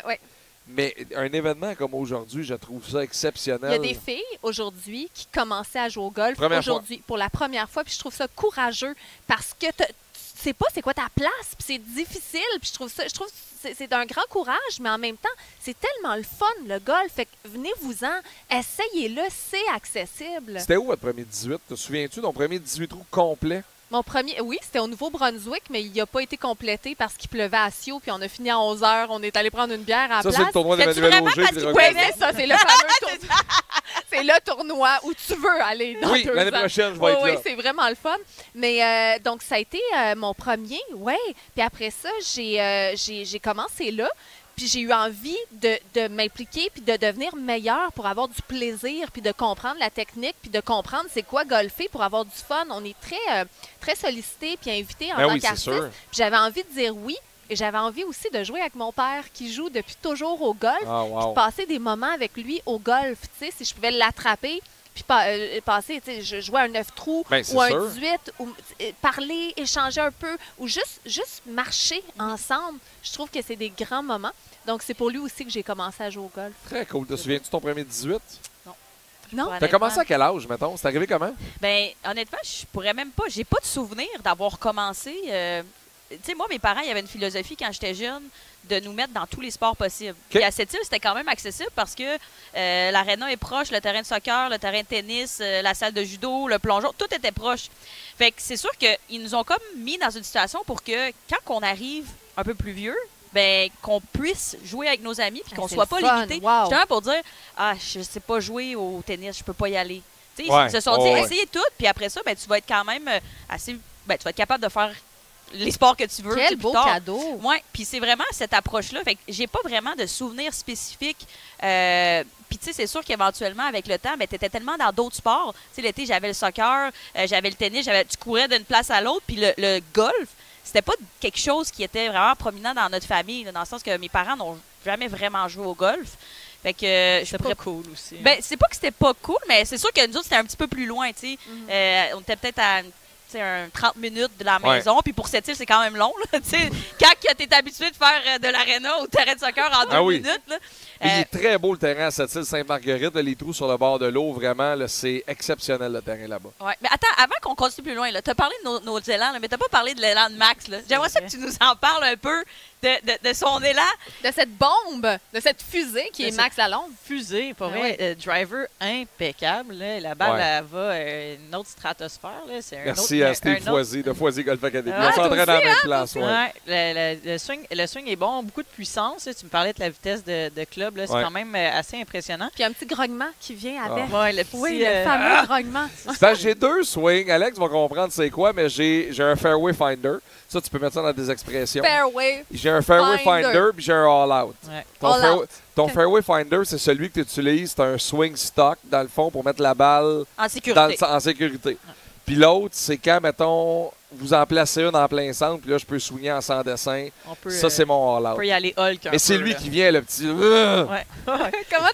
Mais un événement comme aujourd'hui, je trouve ça exceptionnel. Il y a des filles aujourd'hui qui commençaient à jouer au golf aujourd'hui pour la première fois, puis je trouve ça courageux parce que tu sais pas c'est quoi ta place, puis c'est difficile, puis je trouve que c'est d'un grand courage, mais en même temps, c'est tellement le fun, le golf. Fait que venez-vous-en, essayez-le, c'est accessible. C'était où votre premier 18? Te souviens-tu de ton premier 18 trous complet? Mon premier, oui, c'était au Nouveau-Brunswick, mais il n'a pas été complété parce qu'il pleuvait à Sio, puis on a fini à 11 h. On est allé prendre une bière à la place. Ça, c'est le tournoi d'Emmanuel Auger. Oui, c'est ça, c'est le fameux tournoi. C'est le tournoi où tu veux aller dans 2 ans. L'année prochaine, je vais être là. Oui, c'est vraiment le fun. Mais donc, ça a été mon premier, oui. Puis après ça, j'ai commencé là. Puis j'ai eu envie de m'impliquer puis de devenir meilleure pour avoir du plaisir puis de comprendre la technique puis de comprendre c'est quoi golfer pour avoir du fun. On est très sollicité puis invité en tant qu'artiste. Puis j'avais envie de dire oui. Et j'avais envie aussi de jouer avec mon père qui joue depuis toujours au golf. Puis de passer des moments avec lui au golf. Tu sais, si je pouvais l'attraper puis passer, tu sais, je jouais un 9 trous ou un 18, ou parler, échanger un peu, ou juste marcher ensemble. Je trouve que c'est des grands moments. Donc, c'est pour lui aussi que j'ai commencé à jouer au golf. Très cool. Te souviens-tu de ton premier 18? Non. T'as commencé à quel âge, mettons? C'est arrivé comment? Bien, honnêtement, je pourrais même pas. J'ai pas de souvenir d'avoir commencé. Tu sais, moi, mes parents, il y avait une philosophie quand j'étais jeune de nous mettre dans tous les sports possibles. Puis à cette île, c'était quand même accessible parce que l'aréna est proche, le terrain de soccer, le terrain de tennis, la salle de judo, le plongeon, tout était proche. Fait que c'est sûr qu'ils nous ont comme mis dans une situation pour que quand on arrive un peu plus vieux, ben qu'on puisse jouer avec nos amis puis qu'on soit pas limité. Justement pour dire je sais pas jouer au tennis, je peux pas y aller. Tu sais, ils se sont dit essayez tout, puis après ça, ben tu vas être quand même assez, ben tu vas être capable de faire les sports que tu veux. Quel beau cadeau. Oui, puis c'est vraiment cette approche-là. Fait que j'ai pas vraiment de souvenirs spécifiques. Puis tu sais, c'est sûr qu'éventuellement, avec le temps, tu étais tellement dans d'autres sports. Tu sais, l'été, j'avais le soccer, j'avais le tennis, tu courais d'une place à l'autre, puis le golf, c'était pas quelque chose qui était vraiment prominent dans notre famille, là, dans le sens que mes parents n'ont jamais vraiment joué au golf. Fait que c'était pas cool aussi. Ben, c'est pas que c'était pas cool, mais c'est sûr que nous autres, c'était un petit peu plus loin, tu sais. On était peut-être à 30 minutes de la maison. Puis pour cette île, c'est quand même long. Là, quand tu es habitué de faire de l'aréna au terrain de soccer en 2 minutes. Là. Il est très beau le terrain à Sept-Îles-Sainte-Marguerite. Les trous sur le bord de l'eau, vraiment, c'est exceptionnel le terrain là-bas. Ouais. Mais attends, avant qu'on continue plus loin, tu as parlé de nos élans, là, mais tu n'as pas parlé de l'élan de Max. J'aimerais ça que tu nous en parles un peu de son élan. De cette bombe, de cette fusée qui est Max Lalonde. Fusée, pour vrai. Driver impeccable. Là. La balle, elle va une autre stratosphère. Là. Merci à Steve Foisy de Foisy Golf Academy. On s'entraîne dans la même place. Le swing est bon, beaucoup de puissance. Là. Tu me parlais de la vitesse de club. C'est quand même assez impressionnant. Puis un petit grognement qui vient avec. Le fameux grognement. J'ai 2 swings. Alex va comprendre c'est quoi, mais j'ai un fairway finder. Ça, tu peux mettre ça dans des expressions. Fairway. J'ai un fairway finder puis j'ai un all-out. Ouais. Ton fairway finder, c'est celui que tu utilises. C'est un swing stock, dans le fond, pour mettre la balle en sécurité. En sécurité. Ouais. Puis l'autre, c'est quand, mettons, vous en placez une en plein centre, puis là, je peux swinger en sans dessin. Ça, c'est mon all-out. On peut y aller Hulk. Mais c'est lui qui vient, le petit. Comment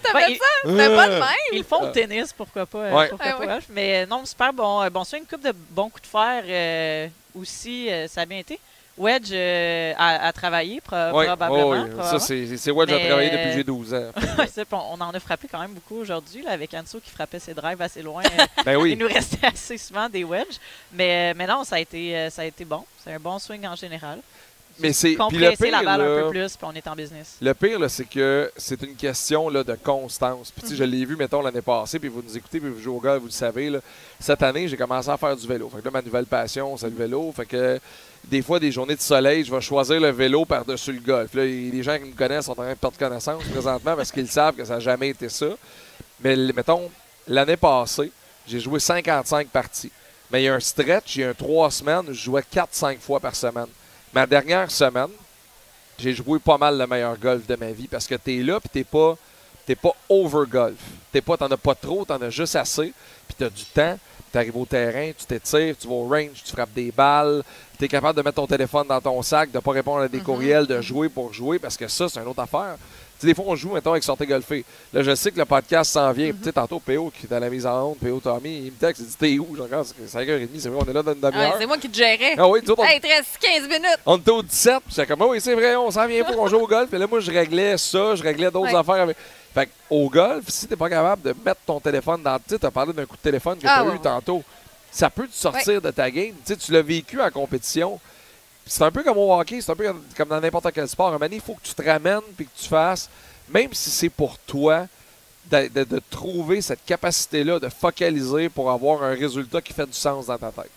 t'appelles ça? C'était pas de même. Ils le font au tennis, pourquoi pas. Mais non, super bon. Bon swing, une couple de bons coups de fer aussi, ça a bien été. Wedge a travaillé, probablement. Oui. Ça, c'est Wedge a travaillé depuis que j'ai 12 ans. On en a frappé quand même beaucoup aujourd'hui, là, avec Anso qui frappait ses drives assez loin. Il nous restait assez souvent des wedges. Mais non, ça a été bon. C'est un bon swing en général. Mais c'est compresser la balle un peu plus, puis on est en business. Le pire, là, c'est que c'est une question là, de constance. Puis, je l'ai vu, mettons, l'année passée, puis vous nous écoutez, puis vous jouez au golf, vous le savez. Là. Cette année, j'ai commencé à faire du vélo. Fait que là, ma nouvelle passion, c'est le vélo. Fait que des fois, des journées de soleil, je vais choisir le vélo par-dessus le golf. Là, les gens qui me connaissent sont en train de perdre connaissance présentement parce qu'ils savent que ça n'a jamais été ça. Mais, mettons, l'année passée, j'ai joué 55 parties. Mais il y a un stretch, il y a 3 semaines, je jouais 4-5 fois par semaine. Ma dernière semaine, j'ai joué pas mal le meilleur golf de ma vie parce que t'es là puis t'es pas over golf. T'en as pas trop, t'en as juste assez. Puis t'as du temps, t'arrives au terrain, tu t'étires, tu vas au range, tu frappes des balles. T'es capable de mettre ton téléphone dans ton sac, de pas répondre à des courriels, de jouer pour jouer parce que ça, c'est une autre affaire. T'sais, des fois, on joue, mettons, avec Sortez Golfer. Là, je sais que le podcast s'en vient. Tu sais, tantôt, PO qui est à la mise en honte, PO Tommy, il me texte, il dit t'es où? Genre, c'est 5h30, c'est vrai, on est là dans une demi-heure. C'est moi qui te gérais. Ah oui, il te reste 15 minutes. On était au 17, puis j'étais comme, oui, c'est vrai, on s'en vient pour qu'on joue au golf. Et là, moi, je réglais ça, je réglais d'autres affaires. Avec... Fait qu'au golf, si t'es pas capable de mettre ton téléphone dans. Tu sais, t'as parlé d'un coup de téléphone que t'as eu tantôt. Ça peut te sortir de ta game. Tu sais, tu l'as vécu en compétition. C'est un peu comme au hockey, c'est un peu comme dans n'importe quel sport. À un moment donné, il faut que tu te ramènes puis que tu fasses, même si c'est pour toi, de trouver cette capacité-là de focaliser pour avoir un résultat qui fait du sens dans ta tête.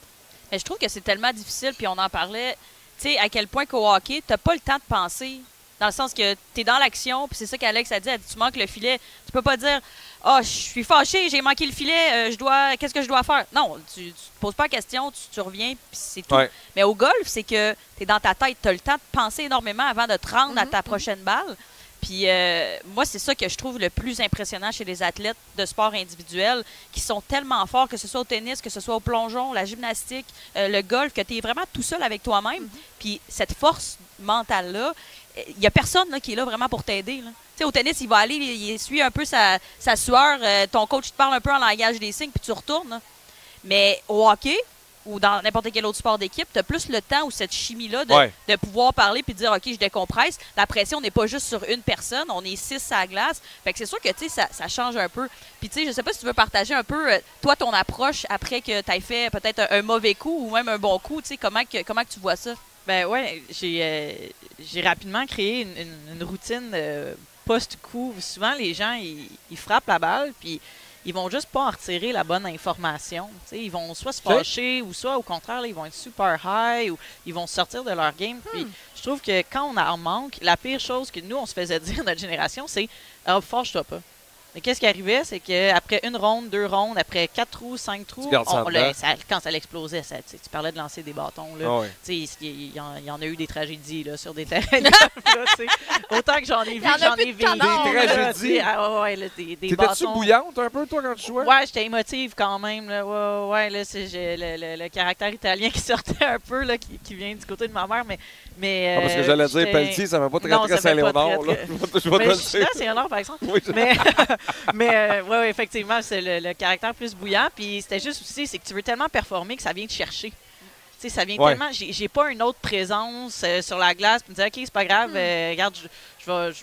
Mais je trouve que c'est tellement difficile, puis on en parlait, tu sais, à quel point qu'au hockey, tu n'as pas le temps de penser. Dans le sens que tu es dans l'action, puis c'est ça qu'Alex a dit, tu manques le filet. Tu peux pas dire « Ah, je suis fâché, j'ai manqué le filet, qu'est-ce que je dois faire? » Non, tu te poses pas la question, tu reviens, puis c'est tout. Ouais. Mais au golf, c'est que tu es dans ta tête, tu as le temps de penser énormément avant de te rendre à ta prochaine balle. Puis moi, c'est ça que je trouve le plus impressionnant chez les athlètes de sport individuel qui sont tellement forts, que ce soit au tennis, que ce soit au plongeon, la gymnastique, le golf, que tu es vraiment tout seul avec toi-même. Puis cette force mentale-là, il n'y a personne là, qui est là vraiment pour t'aider. Tu sais, au tennis, il va aller, il suit un peu sa sueur, ton coach te parle un peu en langage des signes, puis tu retournes. Là. Mais au hockey, ou dans n'importe quel autre sport d'équipe, tu as plus le temps ou cette chimie-là de pouvoir parler puis de dire « OK, je décompresse ». La pression n'est pas juste sur une personne, on est 6 à la glace. Fait que c'est sûr que ça change un peu. Puis tu sais, je sais pas si tu veux partager un peu, toi, ton approche après que tu aies fait peut-être un mauvais coup ou même un bon coup. Tu sais, comment que tu vois ça? Ben ouais, j'ai rapidement créé une routine post-coup. Souvent, les gens, ils frappent la balle, puis ils vont juste pas en retirer la bonne information. T'sais, ils vont soit se fâcher ou soit, au contraire, là, ils vont être super high ou ils vont sortir de leur game. Puis je trouve que quand on en manque, la pire chose que nous, on se faisait dire, notre génération, c'est « Ah, fâche-toi pas ». Mais qu'est-ce qui arrivait, c'est qu'après 1 ronde, 2 rondes, après 4 trous, 5 trous, quand ça l'explosait, tu parlais de lancer des bâtons. Là, il y en a eu des tragédies là, sur des terrains de golf. Autant que j'en ai vu, j'en ai vécu. Des tragédies. Des bâtons. T'étais-tu bouillante un peu, toi, quand tu jouais? Ouais, j'étais émotive quand même. Là. Ouais, là, c'est le caractère italien qui sortait un peu, là, qui vient du côté de ma mère. Mais parce que j'allais dire Pelletier, ça ne m'a pas très Saint-Léonard. C'est un or, par exemple. Oui, mais ouais, effectivement, c'est le caractère plus bouillant. Puis c'était juste aussi, c'est que tu veux tellement performer que ça vient te chercher. sais, ça vient tellement... J'ai pas une autre présence sur la glace puis me dire, OK, c'est pas grave, regarde, je vais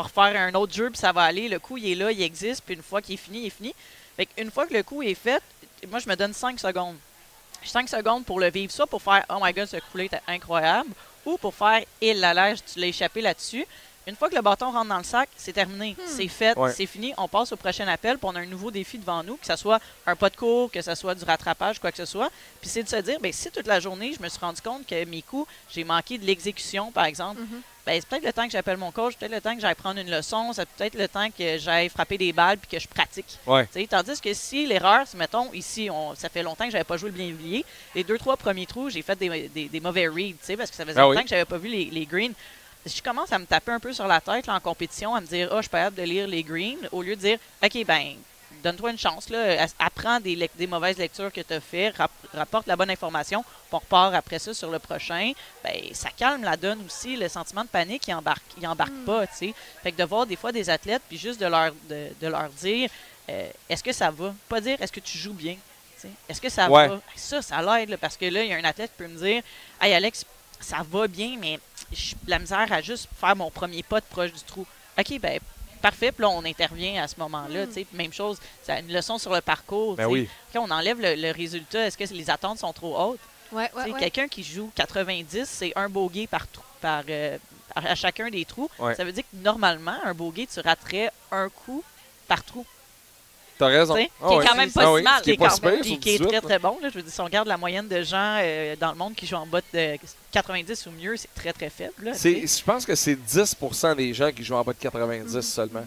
refaire un autre jeu puis ça va aller. Le coup, il est là, il existe, puis une fois qu'il est fini, il est fini. Fait qu'une fois que le coup est fait, moi, je me donne 5 secondes. 5 secondes pour le vivre, ça pour faire « Oh my God, ce coup-là était incroyable » ou pour faire « Il la lèche, tu l'as échappé là-dessus ». Une fois que le bâton rentre dans le sac, c'est terminé, c'est fait, c'est fini. On passe au prochain appel, puis on a un nouveau défi devant nous, que ce soit un pas de cours, que ce soit du rattrapage, quoi que ce soit. Puis c'est de se dire, bien, si toute la journée, je me suis rendu compte que mes coups, j'ai manqué de l'exécution, par exemple, ben, c'est peut-être le temps que j'appelle mon coach, peut-être le temps que j'aille prendre une leçon, c'est peut-être le temps que j'aille frapper des balles puis que je pratique. Tandis que si l'erreur, mettons, ici, ça fait longtemps que j'avais pas joué le Blainvilliers, les 2-3 premiers trous, j'ai fait des mauvais reads, parce que ça faisait longtemps que j'avais pas vu les greens. Si je commence à me taper un peu sur la tête là, en compétition, à me dire « Ah, je suis pas capable de lire les greens », au lieu de dire « OK, ben donne-toi une chance, là, apprends des mauvaises lectures que tu as fait, rapporte la bonne information, puis on repart après ça sur le prochain », ben ça calme la donne aussi, le sentiment de panique, il embarque pas, tu sais. Fait que de voir des fois des athlètes, puis juste de leur dire est-ce que ça va? Pas dire est-ce que tu joues bien? Est-ce que ça va? Ça l'aide, parce que là, il y a un athlète qui peut me dire « Hey Alex, ça va bien, mais j'ai de la misère à juste faire mon premier pas de proche du trou. » OK, ben parfait. Puis là, on intervient à ce moment-là. Même chose, c'est une leçon sur le parcours. Quand on enlève le résultat, est-ce que les attentes sont trop hautes? Quelqu'un qui joue 90, c'est un bogey à chacun des trous. Ça veut dire que normalement, un bogey, tu raterais un coup par trou. T'as raison. Qui est quand même pas si mal. Qui est très, très bon. Là. Je veux dire, si on regarde la moyenne de gens dans le monde qui jouent en bas de 90 ou mieux, c'est très, très faible. Là, je pense que c'est 10 des gens qui jouent en bas de 90 seulement.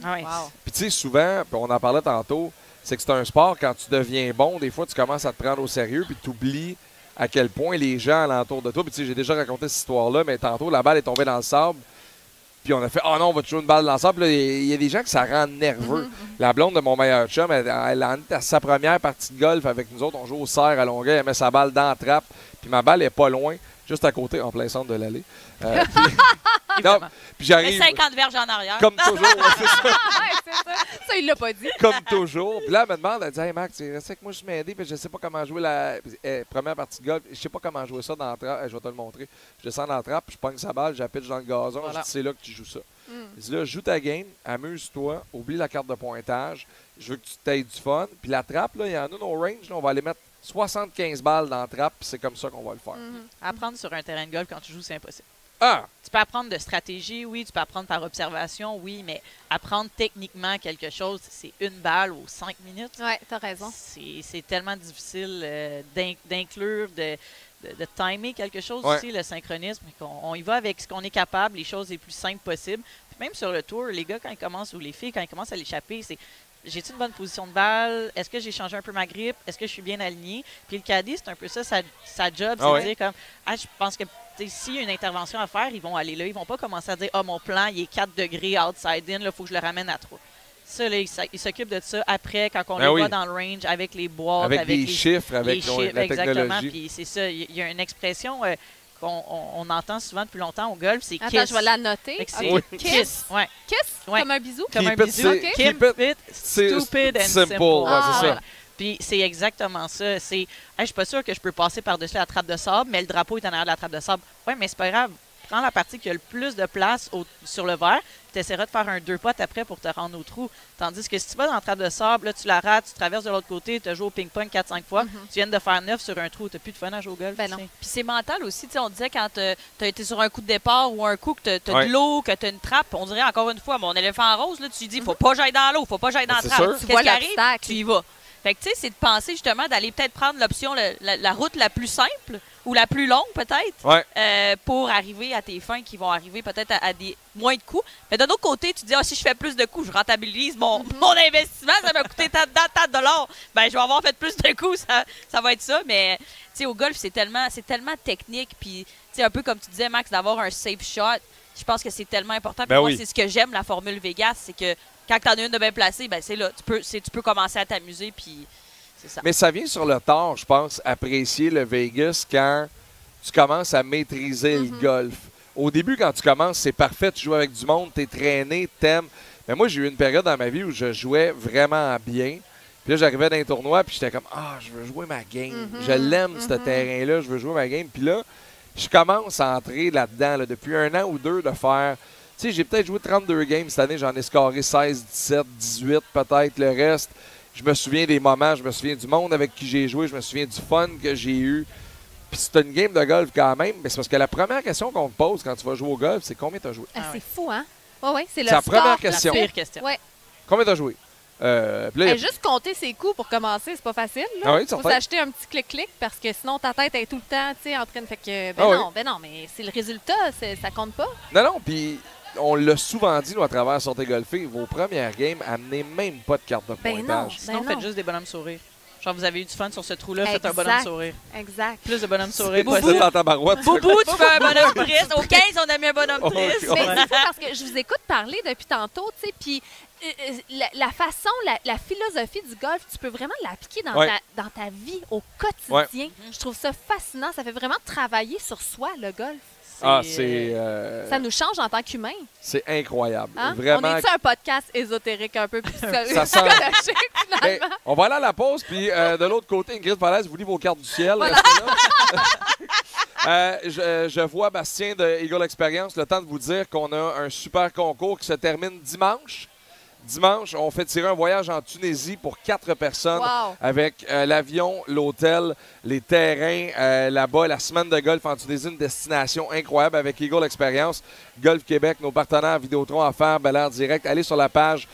Puis tu sais, souvent, on en parlait tantôt, c'est que c'est un sport, quand tu deviens bon, des fois, tu commences à te prendre au sérieux puis tu oublies à quel point les gens alentour de toi. Puis tu sais, j'ai déjà raconté cette histoire-là, mais tantôt, la balle est tombée dans le sable. Puis on a fait « Oh non, on va te jouer une balle dans le sable. » Il y a des gens que ça rend nerveux. La blonde de mon meilleur chum, elle en est à sa première partie de golf avec nous autres. On joue au cerf à Longueuil. Elle met sa balle dans la trappe. Puis ma balle est pas loin, juste à côté, en plein centre de l'allée. Puis j'arrive... 50 verges en arrière. Comme toujours. C'est ça. C'est ça. Ça, il l'a pas dit. Comme toujours. Puis là, elle me demande, elle dit « Hey Max, tu restes avec moi, je m'aider, puis je sais pas comment jouer la première partie de golf. Je sais pas comment jouer ça dans la trappe. Je vais te le montrer. Je descends dans la trappe, puis je pogne sa balle, j'appelle dans le gazon. Je dis, c'est là que tu joues ça. Je dis là, joue ta game, amuse-toi, oublie la carte de pointage. Je veux que tu t'aies du fun. Puis la trappe, là, il y en a nos range, là, on va aller mettre 75 balles dans la trappe, puis c'est comme ça qu'on va le faire. Apprendre sur un terrain de golf quand tu joues, c'est impossible. Tu peux apprendre de stratégie, oui. Tu peux apprendre par observation, oui. Mais apprendre techniquement quelque chose, c'est une balle aux 5 minutes. Oui, tu as raison. C'est tellement difficile d'inclure, de timer quelque chose aussi, le synchronisme. On y va avec ce qu'on est capable, les choses les plus simples possibles. Puis même sur le tour, les gars, quand ils commencent, ou les filles, quand ils commencent à l'échapper, c'est j'ai-tu une bonne position de balle? Est-ce que j'ai changé un peu ma grippe? Est-ce que je suis bien aligné? Puis le caddie, c'est un peu ça, sa job, c'est de dire comme, je pense que s'il y a une intervention à faire, ils vont aller là. Ils vont pas commencer à dire, mon plan, il est 4 degrés outside in, il faut que je le ramène à 3. Ça, là, ils s'occupent de ça après, quand on les voit dans le range, avec les boîtes, avec les chiffres, avec la exactement. technologie. Puis c'est ça, il y a une expression qu'on entend souvent depuis longtemps au golf, c'est kiss. Attends, je vais la noter. Kiss. Ouais. Kiss? Comme un bisou? Comme un bisou. Keep it stupid and simple. C'est ça. Puis c'est exactement ça. C'est, je suis pas sûr que je peux passer par-dessus la trappe de sable, mais le drapeau est en arrière de la trappe de sable. Oui, mais c'est pas grave. Prends la partie qui a le plus de place sur le verre, tu essaieras de faire un 2 potes après pour te rendre au trou. Tandis que si tu vas dans la trappe de sable, là, tu la rates, tu traverses de l'autre côté, tu as joué au ping-pong 4-5 fois, tu viens de faire 9 sur un trou, tu n'as plus de fun à jouer au golf. Ben non. Puis c'est mental aussi. On disait quand tu as été sur un coup de départ ou un coup que tu as de l'eau, que tu as une trappe, on dirait encore une fois, mon éléphant rose, là, tu dis, faut pas que j'aille dans l'eau, faut pas que j'aille dans la trappe. Qu'est-ce qui arrive? Tu y vas. Fait que, tu sais, c'est de penser justement d'aller peut-être prendre l'option, la route la plus simple ou la plus longue peut-être pour arriver à tes fins qui vont arriver peut-être à des moins de coups. Mais d'un autre côté, tu dis, si je fais plus de coups, je rentabilise mon investissement, ça m'a coûté tant de dollars. Ben, je vais avoir fait plus de coups, ça va être ça. Mais, tu sais, au golf, c'est tellement technique. Puis, tu sais, un peu comme tu disais, Max, d'avoir un safe shot, je pense que c'est tellement important. Puis moi, c'est ce que j'aime, la formule Vegas, c'est que quand tu en as une de bien placée, ben c'est là. Tu peux commencer à t'amuser, puis c'est ça. Mais ça vient sur le tard, je pense, apprécier le Vegas quand tu commences à maîtriser le golf. Au début, quand tu commences, c'est parfait. Tu joues avec du monde, tu es traîné, t'aimes. Mais moi, j'ai eu une période dans ma vie où je jouais vraiment bien. Puis là, j'arrivais dans un tournoi, puis j'étais comme, je veux jouer ma game. Je l'aime, ce terrain-là, je veux jouer ma game. Puis là, je commence à entrer là-dedans, là, depuis 1 an ou 2, de faire... Tu sais, j'ai peut-être joué 32 games cette année, j'en ai scoré 16, 17, 18 peut-être, le reste. Je me souviens des moments, je me souviens du monde avec qui j'ai joué, je me souviens du fun que j'ai eu. Puis c'est une game de golf quand même, mais c'est parce que la première question qu'on te pose quand tu vas jouer au golf, c'est combien tu as joué? C'est fou, hein? Oui, c'est le la score. Première question. La pire question. Ouais. Combien tu as joué? Juste compter ses coups pour commencer, c'est pas facile. Ah oui, faut s'acheter un petit clic-clic parce que sinon ta tête est tout le temps en train de... Fait que, non, mais c'est le résultat, ça compte pas. Non, puis on l'a souvent dit, nous, à travers Sortez golfer, vos premières games, amenez même pas de carte de pointage. Sinon, faites juste des bonhommes sourires. Genre, vous avez eu du fun sur ce trou-là, faites un bonhomme sourire. Exact. Plus de bonhomme sourire. Boubou, tu fais un bonhomme triste. Au 15, on a mis un bonhomme triste. Mais c'est fou parce que je vous écoute parler depuis tantôt, tu sais, puis la façon, la philosophie du golf, tu peux vraiment l'appliquer dans ta vie au quotidien. Je trouve ça fascinant. Ça fait vraiment travailler sur soi, le golf. Ça nous change en tant qu'humain. C'est incroyable. Hein? Vraiment. On est-tu un podcast ésotérique un peu plus ça sent... finalement? On va aller à la pause, puis de l'autre côté, Ingrid Falaise, vous lit vos cartes du ciel. Voilà. Je vois Bastien de Eagle Experience. Le temps de vous dire qu'on a un super concours qui se termine dimanche. Dimanche, on fait tirer un voyage en Tunisie pour 4 personnes avec l'avion, l'hôtel, les terrains là-bas, la semaine de golf en Tunisie, une destination incroyable avec Eagle Experience. Golf Québec, nos partenaires Vidéotron, Affaires, Bel Air Direct. Allez sur la page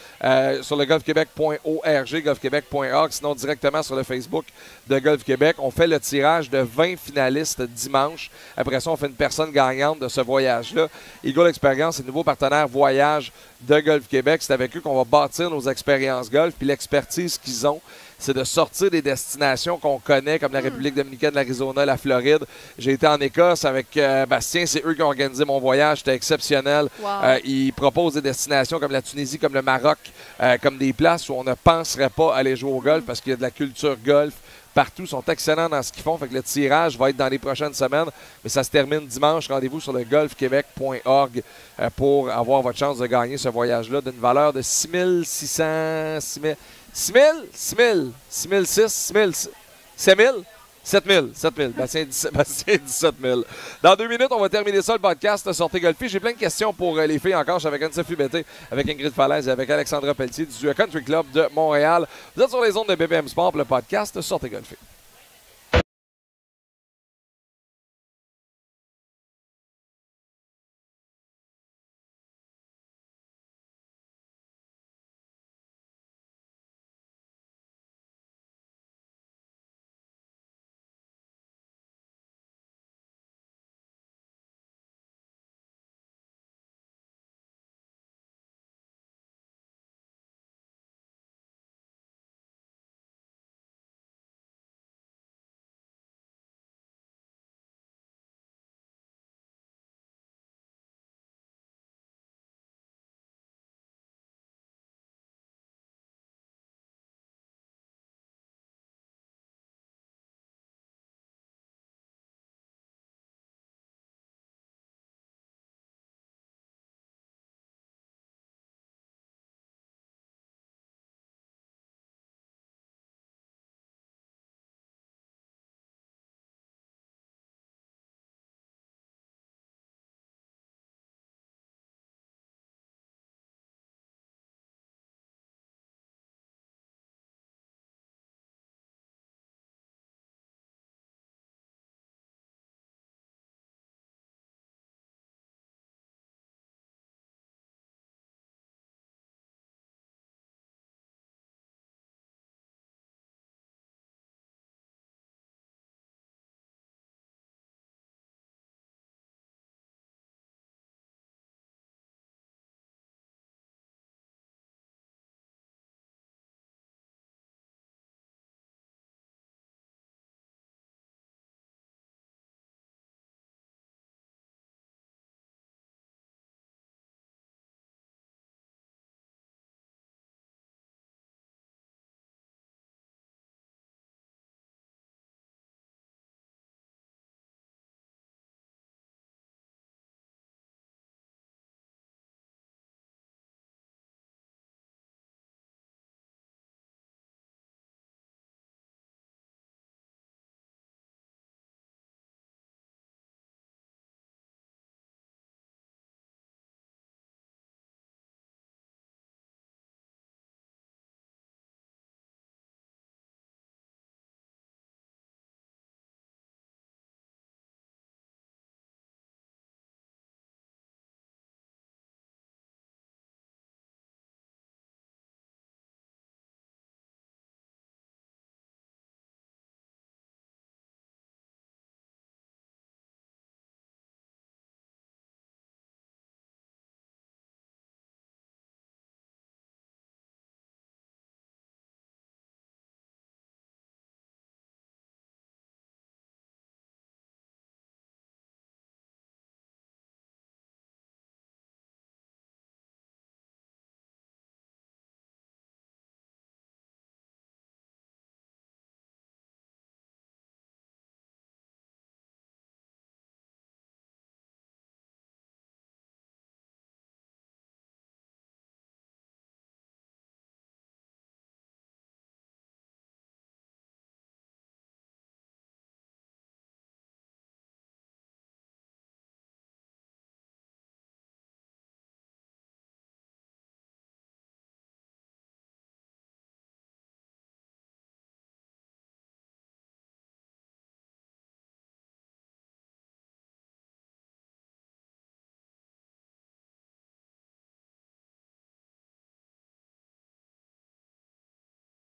sur le golfquebec.org, golfquebec.org, sinon directement sur le Facebook de Golf Québec. On fait le tirage de 20 finalistes dimanche. Après ça, on fait une personne gagnante de ce voyage-là. Eagle Experience, c'est le nouveau partenaire voyage de Golf Québec. C'est avec eux qu'on va bâtir nos expériences golf. Puis l'expertise qu'ils ont, c'est de sortir des destinations qu'on connaît, comme la République dominicaine, l'Arizona, la Floride. J'ai été en Écosse avec Bastien. C'est eux qui ont organisé mon voyage. C'était exceptionnel. Ils proposent des destinations comme la Tunisie, comme le Maroc, comme des places où on ne penserait pas aller jouer au golf parce qu'il y a de la culture golf partout. Ils sont excellents dans ce qu'ils font. Fait que le tirage va être dans les prochaines semaines. Mais ça se termine dimanche. Rendez-vous sur le golfquebec.org pour avoir votre chance de gagner ce voyage-là d'une valeur de 6 600... 6 000? 6 000? 6 000? 6 000? 7 000? 7 000. Bastien, 17 000. Dans 2 minutes, on va terminer ça, le podcast Sortez golfer. J'ai plein de questions pour les filles encore. Je suis avec Anne-Sophie Bété, avec Ingrid Falaise et avec Alexandra Pelletier du Country Club de Montréal. Vous êtes sur les ondes de BBM Sport pour le podcast Sortez golfer.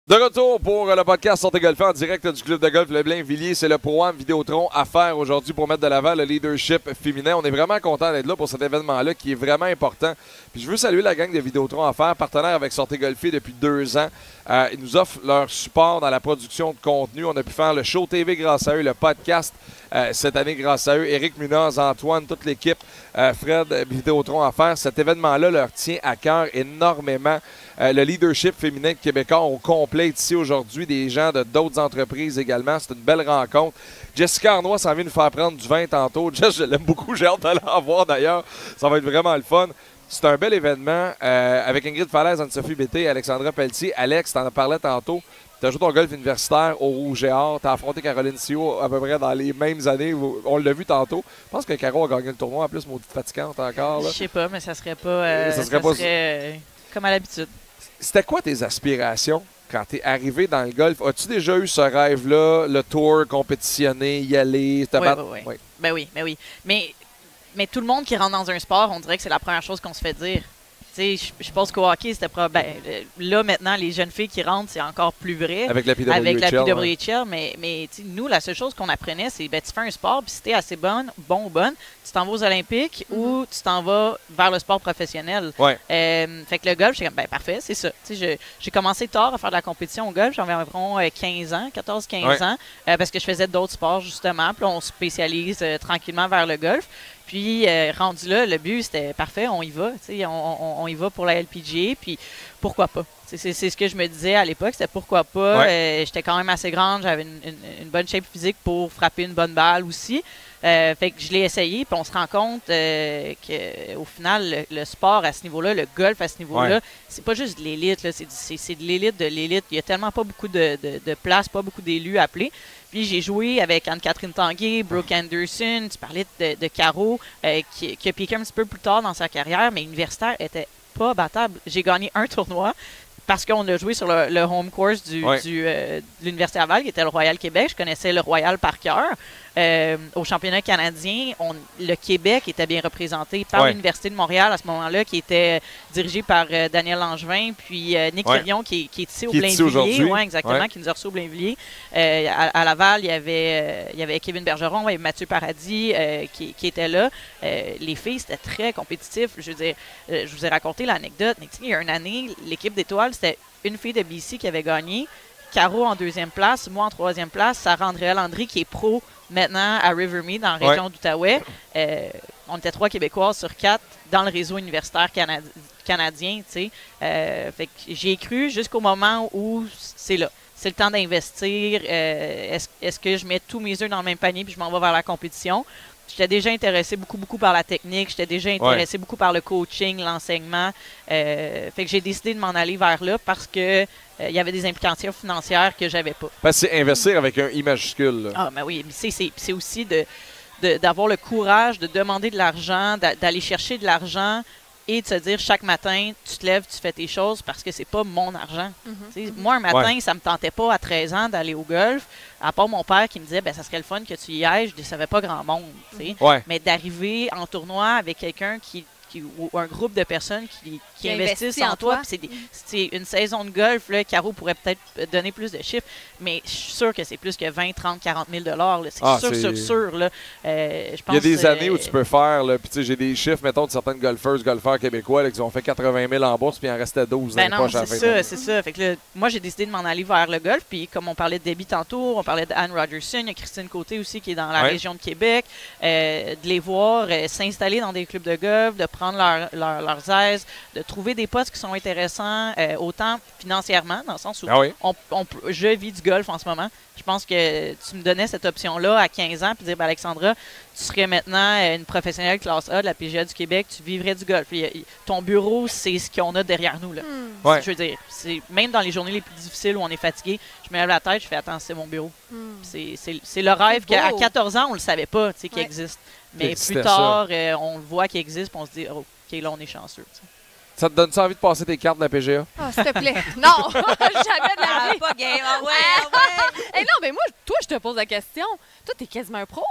De retour pour le podcast Sortez golfer en direct du club de golf Le Blainvilliers. C'est le Pro-Am Vidéotron à faire aujourd'hui pour mettre de l'avant le leadership féminin. On est vraiment content d'être là pour cet événement-là qui est vraiment important. Puis je veux saluer la gang de Vidéotron à faire, partenaire avec Sortez golfer depuis 2 ans. Ils nous offrent leur support dans la production de contenu. On a pu faire le show TV grâce à eux, le podcast cette année grâce à eux. Éric Munoz, Antoine, toute l'équipe, Fred, Vidéotron à faire. Cet événement-là leur tient à cœur énormément. Le leadership féminin québécois, on complète ici aujourd'hui des gens de d'autres entreprises également. C'est une belle rencontre. Jessica Arnois s'en vient nous faire prendre du vin tantôt. Jess, je l'aime beaucoup. J'ai hâte d'aller en voir d'ailleurs. Ça va être vraiment le fun. C'est un bel événement avec Ingrid Falaise, Anne-Sophie Bété, Alexandra Pelletier. Alex, t'en as parlé tantôt. Tu as joué ton golf universitaire au Rouge et Or. Tu as affronté Caroline Sio à peu près dans les mêmes années. On l'a vu tantôt. Je pense que Caro a gagné le tournoi. En plus, maudite fatigante encore. Je sais pas, mais ça serait pas. Ça serait comme à l'habitude. C'était quoi tes aspirations quand tu es arrivé dans le golf? As-tu déjà eu ce rêve-là, le tour, compétitionner, y aller, te battre? Oui. Ben oui. Mais tout le monde qui rentre dans un sport, on dirait que c'est la première chose qu'on se fait dire. Je pense qu'au hockey, c'était là, maintenant, les jeunes filles qui rentrent, c'est encore plus vrai. Avec la PWHL. Avec la PWHL. Mais nous, la seule chose qu'on apprenait, c'est tu fais un sport, puis si t'es assez bon ou bonne, tu t'en vas aux Olympiques ou tu t'en vas vers le sport professionnel. Ouais. Fait que le golf, j'étais comme, parfait, c'est ça. J'ai commencé tard à faire de la compétition au golf. J'avais environ 15 ans, 14-15 ans, parce que je faisais d'autres sports, justement. Puis on se spécialise tranquillement vers le golf. Puis, rendu là, le but, c'était parfait, on y va. On y va pour la LPGA, puis pourquoi pas? C'est ce que je me disais à l'époque, c'était pourquoi pas. Ouais. J'étais quand même assez grande, j'avais une bonne shape physique pour frapper une bonne balle aussi. Fait que je l'ai essayé, puis on se rend compte qu'au final, le sport à ce niveau-là, le golf à ce niveau-là, c'est pas juste de l'élite, c'est de l'élite de l'élite. Il y a tellement pas beaucoup de place, pas beaucoup d'élus appelés. Puis j'ai joué avec Anne-Catherine Tanguay, Brooke Anderson, tu parlais de Caro, qui a piqué un petit peu plus tard dans sa carrière, mais universitaire était pas battable. J'ai gagné un tournoi parce qu'on a joué sur le home course de l'Université Laval, qui était le Royal Québec. Je connaissais le Royal par cœur. Au championnat canadien, le Québec était bien représenté par l'Université de Montréal à ce moment-là, qui était dirigée par Daniel Langevin, puis Nick Férion, qui est ici au Blainvilliers. Oui, exactement, qui nous a reçus au Blainvilliers. À Laval, il y avait Kevin Bergeron, il y avait Mathieu Paradis qui était là. Les filles, c'était très compétitif. Je veux dire, je vous ai raconté l'anecdote. Il y a une année, l'équipe d'étoiles, c'était une fille de BC qui avait gagné. Caro en 2e place, moi en 3e place, Sarah Andréa Landry qui est pro maintenant à Rivermead dans la région d'Outaouais. On était 3 Québécoises sur 4 dans le réseau universitaire canadien. Fait que j'ai cru jusqu'au moment où c'est là. C'est le temps d'investir. Est-ce que je mets tous mes œufs dans le même panier puis je m'en vais vers la compétition? J'étais déjà intéressé beaucoup par la technique. J'étais déjà intéressé beaucoup par le coaching, l'enseignement. Fait que j'ai décidé de m'en aller vers là parce que il y avait des implications financières que j'avais pas. Parce que c'est investir avec un I majuscule. Ah, mais oui. C'est aussi d'avoir le courage de demander de l'argent, d'aller chercher de l'argent et de se dire chaque matin, tu te lèves, tu fais tes choses parce que c'est pas mon argent. Moi, un matin, ça me tentait pas à 13 ans d'aller au golf, à part mon père qui me disait ça serait le fun que tu y ailles, je ne savais pas grand monde. Mais d'arriver en tournoi avec quelqu'un ou un groupe de personnes qui investissent en toi. C'est une saison de golf, là, Caro pourrait peut-être donner plus de chiffres, mais je suis sûr que c'est plus que 20, 30, 40 000 $. C'est sûr. Là. Je pense, il y a des années où tu peux faire, puis j'ai des chiffres, mettons, de certaines golfeurs québécois là, qui ont fait 80 000 en bourse, puis il en restait 12 dans les poches à la fin. C'est ça. Fait que là, moi, j'ai décidé de m'en aller vers le golf, puis comme on parlait de Debbie tantôt, on parlait d'Anne Rogerson, il y a Christine Côté aussi qui est dans la région de Québec, de les voir s'installer dans des clubs de golf, de prendre leurs aises, de trouver des postes qui sont intéressants, autant financièrement, dans le sens où je vis du golf en ce moment. Je pense que tu me donnais cette option-là à 15 ans, puis dire, Alexandra, tu serais maintenant une professionnelle classe A de la PGA du Québec, tu vivrais du golf. Ton bureau, c'est ce qu'on a derrière nous. Là. Je veux dire, même dans les journées les plus difficiles où on est fatigué, je me lève la tête, je fais, attends, c'est mon bureau. C'est le rêve qu'à 14 ans, on ne le savait pas qu'il existe. Mais plus tard, on le voit qu'il existe, puis on se dit, OK, là, on est chanceux. T'sais. Ça te donne-tu envie de passer tes cartes de la PGA? Ah, s'il te plaît. Non, jamais de la vie. Pas game. Hey, non, mais moi, toi, je te pose la question. Toi, t'es quasiment un pro.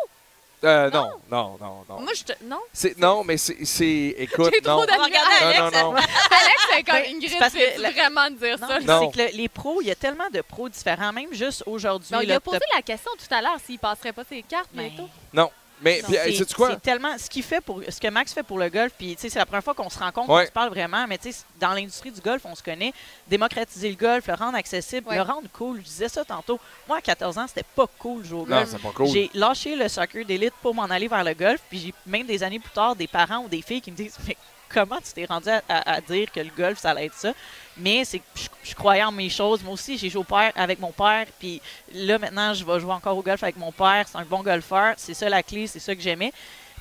Non. Moi, non. Non, mais c'est... Écoute, J'ai trop d'admiration. Non. Alex, c'est comme Ingrid, parce que tu vraiment dire ça. Non. C'est que les pros, il y a tellement de pros différents, même juste aujourd'hui. Mais on lui a posé la question tout à l'heure s'il passerait pas ses cartes bientôt. Non. Mais sais-tu quoi? C'est tellement ce que Max fait pour le golf, puis c'est la première fois qu'on se rencontre, Ouais. qu'on se parle vraiment, mais dans l'industrie du golf, on se connaît. Démocratiser le golf, le rendre accessible, le rendre cool. Je disais ça tantôt. Moi, à 14 ans, c'était pas cool de jouer au golf. Non, c'est pas cool. J'ai lâché le soccer d'élite pour m'en aller vers le golf, puis j'ai même des années plus tard des parents ou des filles qui me disent mais comment tu t'es rendu à dire que le golf, ça allait être ça? Mais c'est que je croyais en mes choses. Moi aussi, j'ai joué avec mon père. Puis là, maintenant, je vais jouer encore au golf avec mon père. C'est un bon golfeur. C'est ça la clé. C'est ça que j'aimais.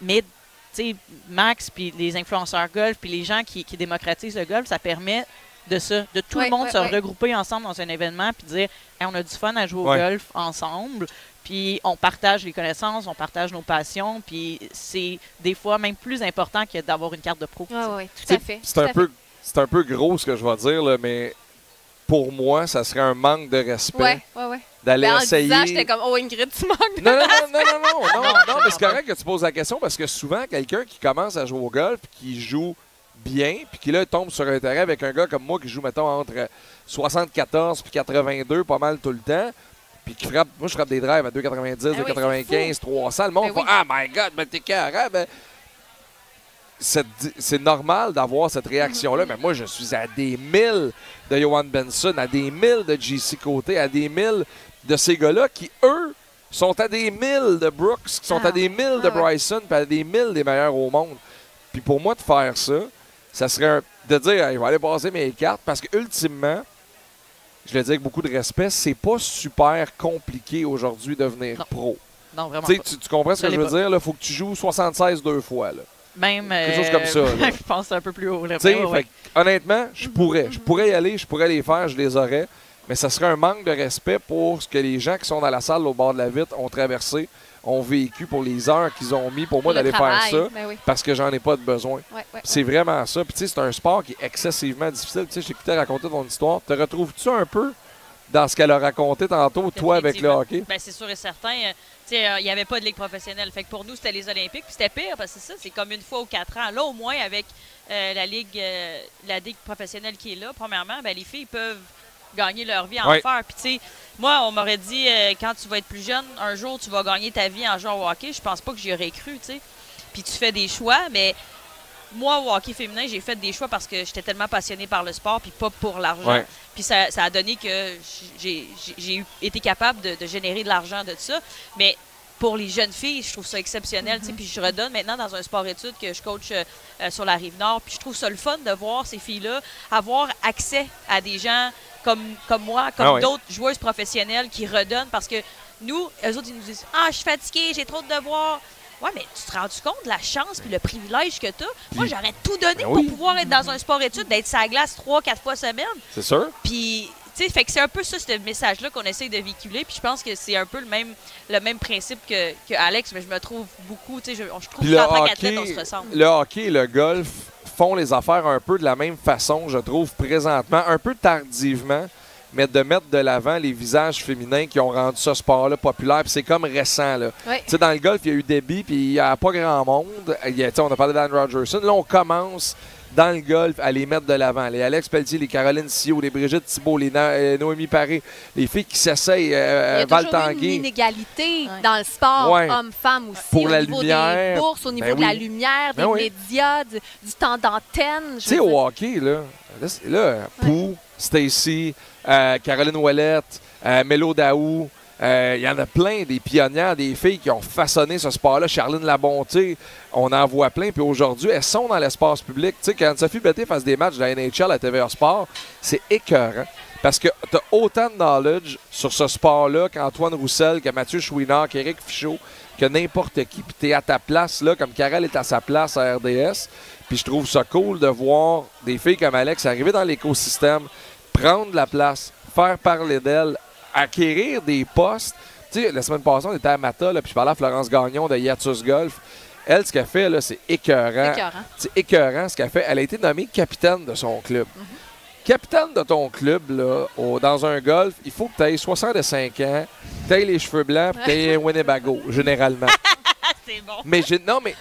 Mais, tu sais, Max, puis les influenceurs golf, puis les gens qui démocratisent le golf, ça permet de tout le monde se regrouper ensemble dans un événement puis dire hey, on a du fun à jouer au golf ensemble. Puis on partage les connaissances, on partage nos passions. Puis c'est des fois même plus important que d'avoir une carte de pro. Oui, tout à fait. C'est un peu gros ce que je vais dire, là, mais pour moi, ça serait un manque de respect d'aller essayer. En disant, j'étais comme, oh Ingrid, tu manques de Non, mais c'est correct que tu poses la question parce que souvent, quelqu'un qui commence à jouer au golf, qui joue bien, puis qui là tombe sur un terrain avec un gars comme moi qui joue, mettons, entre 74 puis 82 pas mal tout le temps, puis qui frappe, moi je frappe des drives à 2,90, 2,95, 300, le monde fait « Ah, my God, mais t'es carré! » C'est normal d'avoir cette réaction-là, mais moi, je suis à des milles de Johan Benson, à des milles de JC Côté, à des milles de ces gars-là qui, eux, sont à des milles de Brooks, qui sont à des milles de Bryson, puis à des milles des meilleurs au monde. Puis pour moi, de faire ça serait de dire hey, « Je vais aller passer mes cartes », parce que ultimement, je le dis avec beaucoup de respect, c'est pas super compliqué aujourd'hui de devenir pro. Non, vraiment pas. Tu comprends ce que je veux dire? Il faut que tu joues 76 deux fois. Là. Même quelque chose comme ça. Je pense un peu plus haut. Fait, honnêtement, je pourrais y aller, je pourrais les faire, je les aurais, mais ça serait un manque de respect pour ce que les gens qui sont dans la salle au bord de la vitre ont traversé, ont vécu pour les heures qu'ils ont mis pour moi d'aller faire ça, parce que j'en ai pas de besoin. C'est vraiment ça. Puis tu sais, c'est un sport qui est excessivement difficile. Tu sais, j'écoutais raconter ton histoire. Te retrouves-tu un peu dans ce qu'elle a raconté tantôt, toi, avec le hockey? Bien, c'est sûr et certain. Il n'y avait pas de ligue professionnelle. Fait que pour nous, c'était les Olympiques. Puis c'était pire parce que c'est comme une fois aux 4 ans. Là, au moins, avec la ligue professionnelle qui est là, premièrement, ben, les filles peuvent gagner leur vie en faire. Puis, tu sais, moi, on m'aurait dit, quand tu vas être plus jeune, un jour, tu vas gagner ta vie en jouant au hockey. Je pense pas que j'y aurais cru, tu sais. Puis tu fais des choix, mais moi, au hockey féminin, j'ai fait des choix parce que j'étais tellement passionnée par le sport puis pas pour l'argent. Puis ça a donné que j'ai été capable de générer de l'argent de ça. Mais pour les jeunes filles, je trouve ça exceptionnel. Puis je redonne maintenant dans un sport-études que je coach sur la Rive-Nord. Puis je trouve ça le fun de voir ces filles-là avoir accès à des gens comme moi, comme d'autres joueuses professionnelles qui redonnent. Parce que nous, eux autres, ils nous disent « Ah, je suis fatiguée, j'ai trop de devoirs. » Ouais, mais tu te rends compte de la chance et le privilège que tu as? Moi, j'aurais tout donné pour pouvoir être dans un sport-études, d'être sur la glace 3-4 fois semaine. C'est sûr. Puis, tu sais, fait que c'est un peu ça, ce message-là qu'on essaie de véhiculer. Puis je pense que c'est un peu le même principe que Alex, mais je me trouve beaucoup, tu sais, je trouve qu'en tant qu'athlète, on se ressemble. Le hockey et le golf font les affaires un peu de la même façon, je trouve, présentement, un peu tardivement, mais de mettre de l'avant les visages féminins qui ont rendu ce sport-là populaire. Puis c'est comme récent. Là. Tu sais, dans le golf, il y a eu Debbie, puis il n'y a pas grand monde. On a parlé d'Anne Rogerson. Là, on commence dans le golf à les mettre de l'avant. Les Alex Pelletier, les Caroline Sio, les Brigitte Thibault, les Noémie Paré, les filles qui s'essayent, Val Tanguay. Il y a toujours eu une inégalité dans le sport, homme-femme aussi, pour au la niveau lumière. des bourses, au niveau de la lumière, des médias, du temps d'antenne. Tu sais, au hockey, là Pou, Stacy, Caroline Ouellette, Mélo Daou, il y en a plein, des pionnières, des filles qui ont façonné ce sport-là. Charline Labonté, on en voit plein. Puis aujourd'hui, elles sont dans l'espace public. Tu sais, quand Sophie Betté fasse des matchs de la NHL à TVA Sport, c'est écœurant. Parce que tu as autant de knowledge sur ce sport-là qu'Antoine Roussel, que Mathieu Chouinard, qu'Éric Fichaud, que n'importe qui. Puis tu es à ta place, là, comme Karel est à sa place à RDS. Puis je trouve ça cool de voir des filles comme Alex arriver dans l'écosystème, prendre la place, faire parler d'elle, acquérir des postes. Tu sais, la semaine passée, on était à Mata, là, puis je parlais à Florence Gagnon de Yatus Golf. Elle, ce qu'elle fait, là, c'est écœurant. C'est écœurant ce qu'elle fait. Elle a été nommée capitaine de son club. Capitaine de ton club, là, dans un golf, il faut que tu aies 65 ans, que tu aies les cheveux blancs, que tu aies un Winnebago, généralement. C'est bon. Mais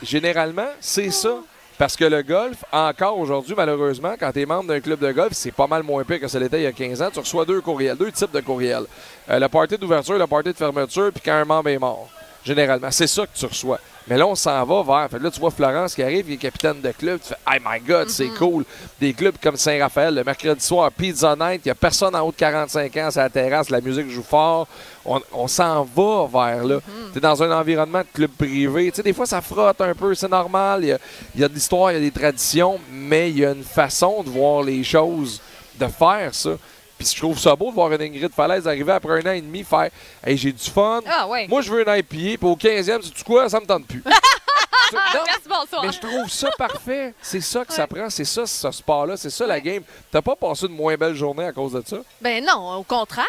généralement, c'est ça. Parce que le golf, encore aujourd'hui, malheureusement, quand tu es membre d'un club de golf, c'est pas mal moins pire que ça l'était il y a 15 ans. Tu reçois 2 courriels, 2 types de courriels. Le party d'ouverture, le party de fermeture, puis quand un membre est mort. Généralement, c'est ça que tu reçois. Mais là, on s'en va vers... Fait là, tu vois Florence qui arrive, qui est capitaine de club. Tu fais « Oh my God, c'est cool! » Des clubs comme Saint-Raphaël, le mercredi soir, Pizza Night, il n'y a personne en haut de 45 ans sur la terrasse, la musique joue fort. On s'en va vers là. Tu es dans un environnement de club privé. Tu sais, des fois, ça frotte un peu, c'est normal. Il y a de l'histoire, il y a des traditions, mais il y a une façon de voir les choses, de faire ça. Puis je trouve ça beau de voir une Ingrid Falaise arriver après 1 an et demi faire « Hey, j'ai du fun. Moi, je veux un IPA. Puis au 15e, sais-tu quoi? Ça me tente plus. » Merci, bonsoir. Mais je trouve ça parfait. C'est ça que ça prend. C'est ça, ce sport-là. C'est ça, la game. T'as pas passé une moins belle journée à cause de ça? Ben non, au contraire.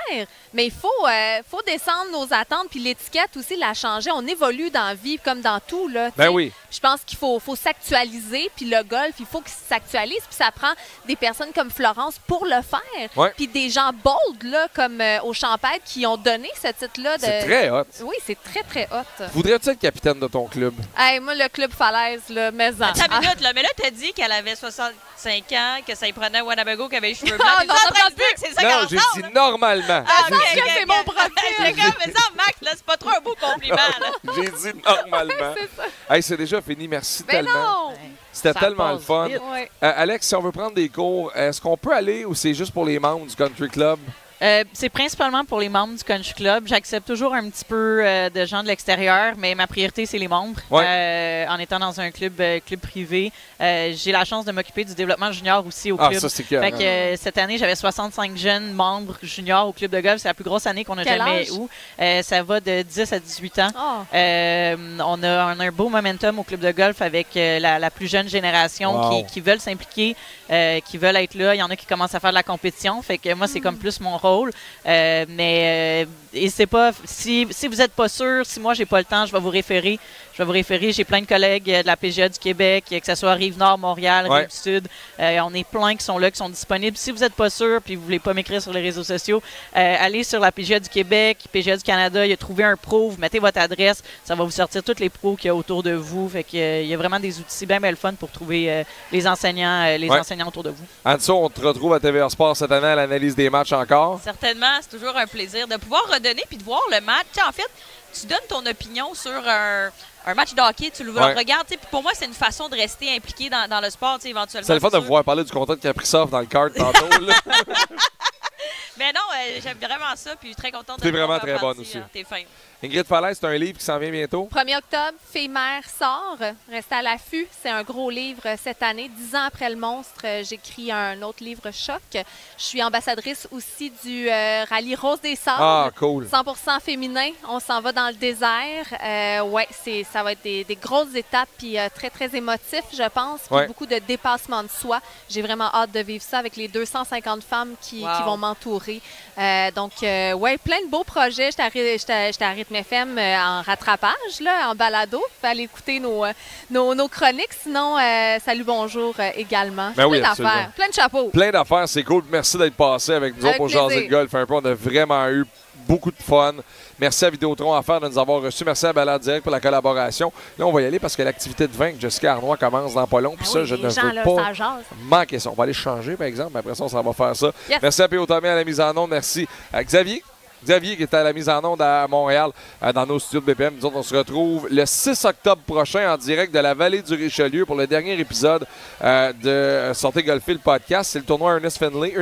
Mais il faut descendre nos attentes. Puis l'étiquette aussi, la changer. On évolue dans la vie comme dans tout. Là, ben oui. Je pense qu'il faut s'actualiser. Puis le golf, il faut qu'il s'actualise. Puis ça prend des personnes comme Florence pour le faire. Ouais. Puis des gens bold, là, comme au Champêtre, qui ont donné ce titre-là. C'est très hot. Oui, c'est très, très hot. Voudrais-tu être capitaine de ton club? Hey, moi, le club Falaise, là, maison. Attends une minute, là, mais là, t'as dit qu'elle avait 65 ans, que ça y prenait un Wanabago qui avait les cheveux blancs. non, c'est ça non, j'ai dit normalement. Ah, ok, c'est mon profil. Mais ça, Max, là, c'est pas trop un beau compliment, là. J'ai dit normalement. C'est ça. Hey, c'est déjà fini. Merci Ben tellement. non! C'était Ça tellement le passe fun. vite. Ouais. Alex, si on veut prendre des cours, est-ce qu'on peut aller ou c'est juste pour les membres du Country Club? C'est principalement pour les membres du Country Club. J'accepte toujours un petit peu de gens de l'extérieur, mais ma priorité, c'est les membres. Ouais. En étant dans un club privé, j'ai la chance de m'occuper du développement junior aussi au club. Ça, c'est clair. Fait que cette année, j'avais 65 jeunes membres juniors au club de golf. C'est la plus grosse année qu'on a jamais eue. Ça va de 10 à 18 ans. Oh. On a un beau momentum au club de golf avec la plus jeune génération qui veulent s'impliquer, qui veulent être là. Il y en a qui commencent à faire de la compétition. Fait que moi, c'est comme plus mon rôle. Mais c'est pas si vous n'êtes pas sûr, si moi j'ai pas le temps, je vais vous référer. J'ai plein de collègues de la PGA du Québec, que ce soit Rive-Nord, Montréal, Rive-Sud. On est plein qui sont là, qui sont disponibles. Si vous n'êtes pas sûr puis vous voulez pas m'écrire sur les réseaux sociaux, allez sur la PGA du Québec, PGA du Canada, il y a trouvé un pro, vous mettez votre adresse, ça va vous sortir tous les pros qu'il y a autour de vous. Fait que, il y a vraiment des outils bien fun pour trouver les enseignants autour de vous. Anso, on te retrouve à TVA Sport cette année à l'analyse des matchs encore. Certainement, c'est toujours un plaisir de pouvoir redonner puis de voir le match. T'sais, en fait, tu donnes ton opinion sur un match de hockey, tu le regardes. Puis pour moi, c'est une façon de rester impliqué dans le sport, éventuellement. C'est le fun de pouvoir parler du contrat de Kaprizov dans le kart tantôt. Mais non, j'aime vraiment ça, puis je suis très contente de T'es vraiment très bonne aussi. T'es fin. Ingrid Falaise, c'est un livre qui s'en vient bientôt. 1er octobre, Fille-mère sort. Restez à l'affût. C'est un gros livre cette année. 10 ans après le monstre, j'écris un autre livre choc. Je suis ambassadrice aussi du rallye Rose des Sables. Ah, cool. 100% féminin. On s'en va dans le désert. Ça va être des grosses étapes puis très, très émotif, je pense. Puis beaucoup de dépassement de soi. J'ai vraiment hâte de vivre ça avec les 250 femmes qui vont m'entourer. Plein de beaux projets. J'étais à Rythme FM en rattrapage, là, en balado. Vous pouvez aller écouter nos chroniques. Sinon, salut, bonjour également. Ben Plein d'affaires, plein de chapeaux. Plein d'affaires, c'est cool. Merci d'être passé avec nous pour jaser de golf un peu. On a vraiment eu beaucoup de fun. Merci à Vidéotron à faire de nous avoir reçus. Merci à Balade Direct pour la collaboration. Là, on va y aller parce que l'activité de vin avec Jessica Arnois commence dans pas long. Puis ça, je ne veux pas manquer ça. On va aller changer, par exemple. Après ça, on s'en va faire ça. Yes. Merci à P.O. Tomé à la mise en onde. Merci à Xavier qui était à la mise en onde à Montréal, dans nos studios de BPM. Nous autres, on se retrouve le 6 octobre prochain en direct de la Vallée du Richelieu pour le dernier épisode de Sortez Golfer, le podcast. C'est le tournoi Ernie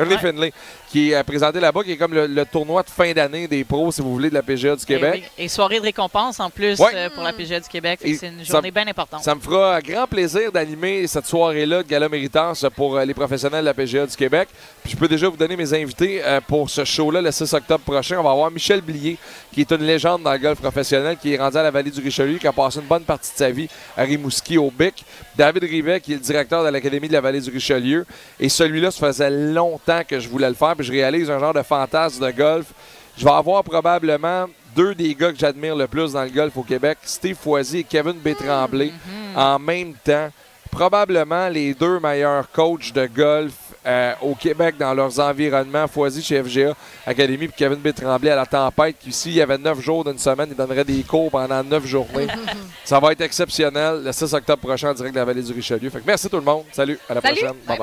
Finlay, qui est présenté là-bas, qui est comme le tournoi de fin d'année des pros, si vous voulez, de la PGA du Québec. Et soirée de récompense en plus pour la PGA du Québec. C'est une journée bien importante. Ça me fera grand plaisir d'animer cette soirée-là de Gala Méritance pour les professionnels de la PGA du Québec. Puis je peux déjà vous donner mes invités pour ce show-là le 6 octobre prochain. On va avoir Michel Blier, qui est une légende dans le golf professionnel, qui est rendu à la Vallée du Richelieu, qui a passé une bonne partie de sa vie à Rimouski, au BIC. David Rivet, qui est le directeur de l'Académie de la Vallée du Richelieu. Et celui-là, ça faisait longtemps que je voulais le faire, puis je réalise un genre de fantasme de golf. Je vais avoir probablement deux des gars que j'admire le plus dans le golf au Québec, Steve Foisy et Kevin B. Tremblay, en même temps. Probablement les deux meilleurs coachs de golf au Québec, dans leurs environnements. Foisy chez FGA Académie, puis Kevin B. Tremblay à la Tempête, qui s'il y avait 9 jours d'une semaine, il donnerait des cours pendant 9 journées. Ça va être exceptionnel le 6 octobre prochain en direct de la Vallée du Richelieu. Fait que merci tout le monde. Salut, à la prochaine. Bye.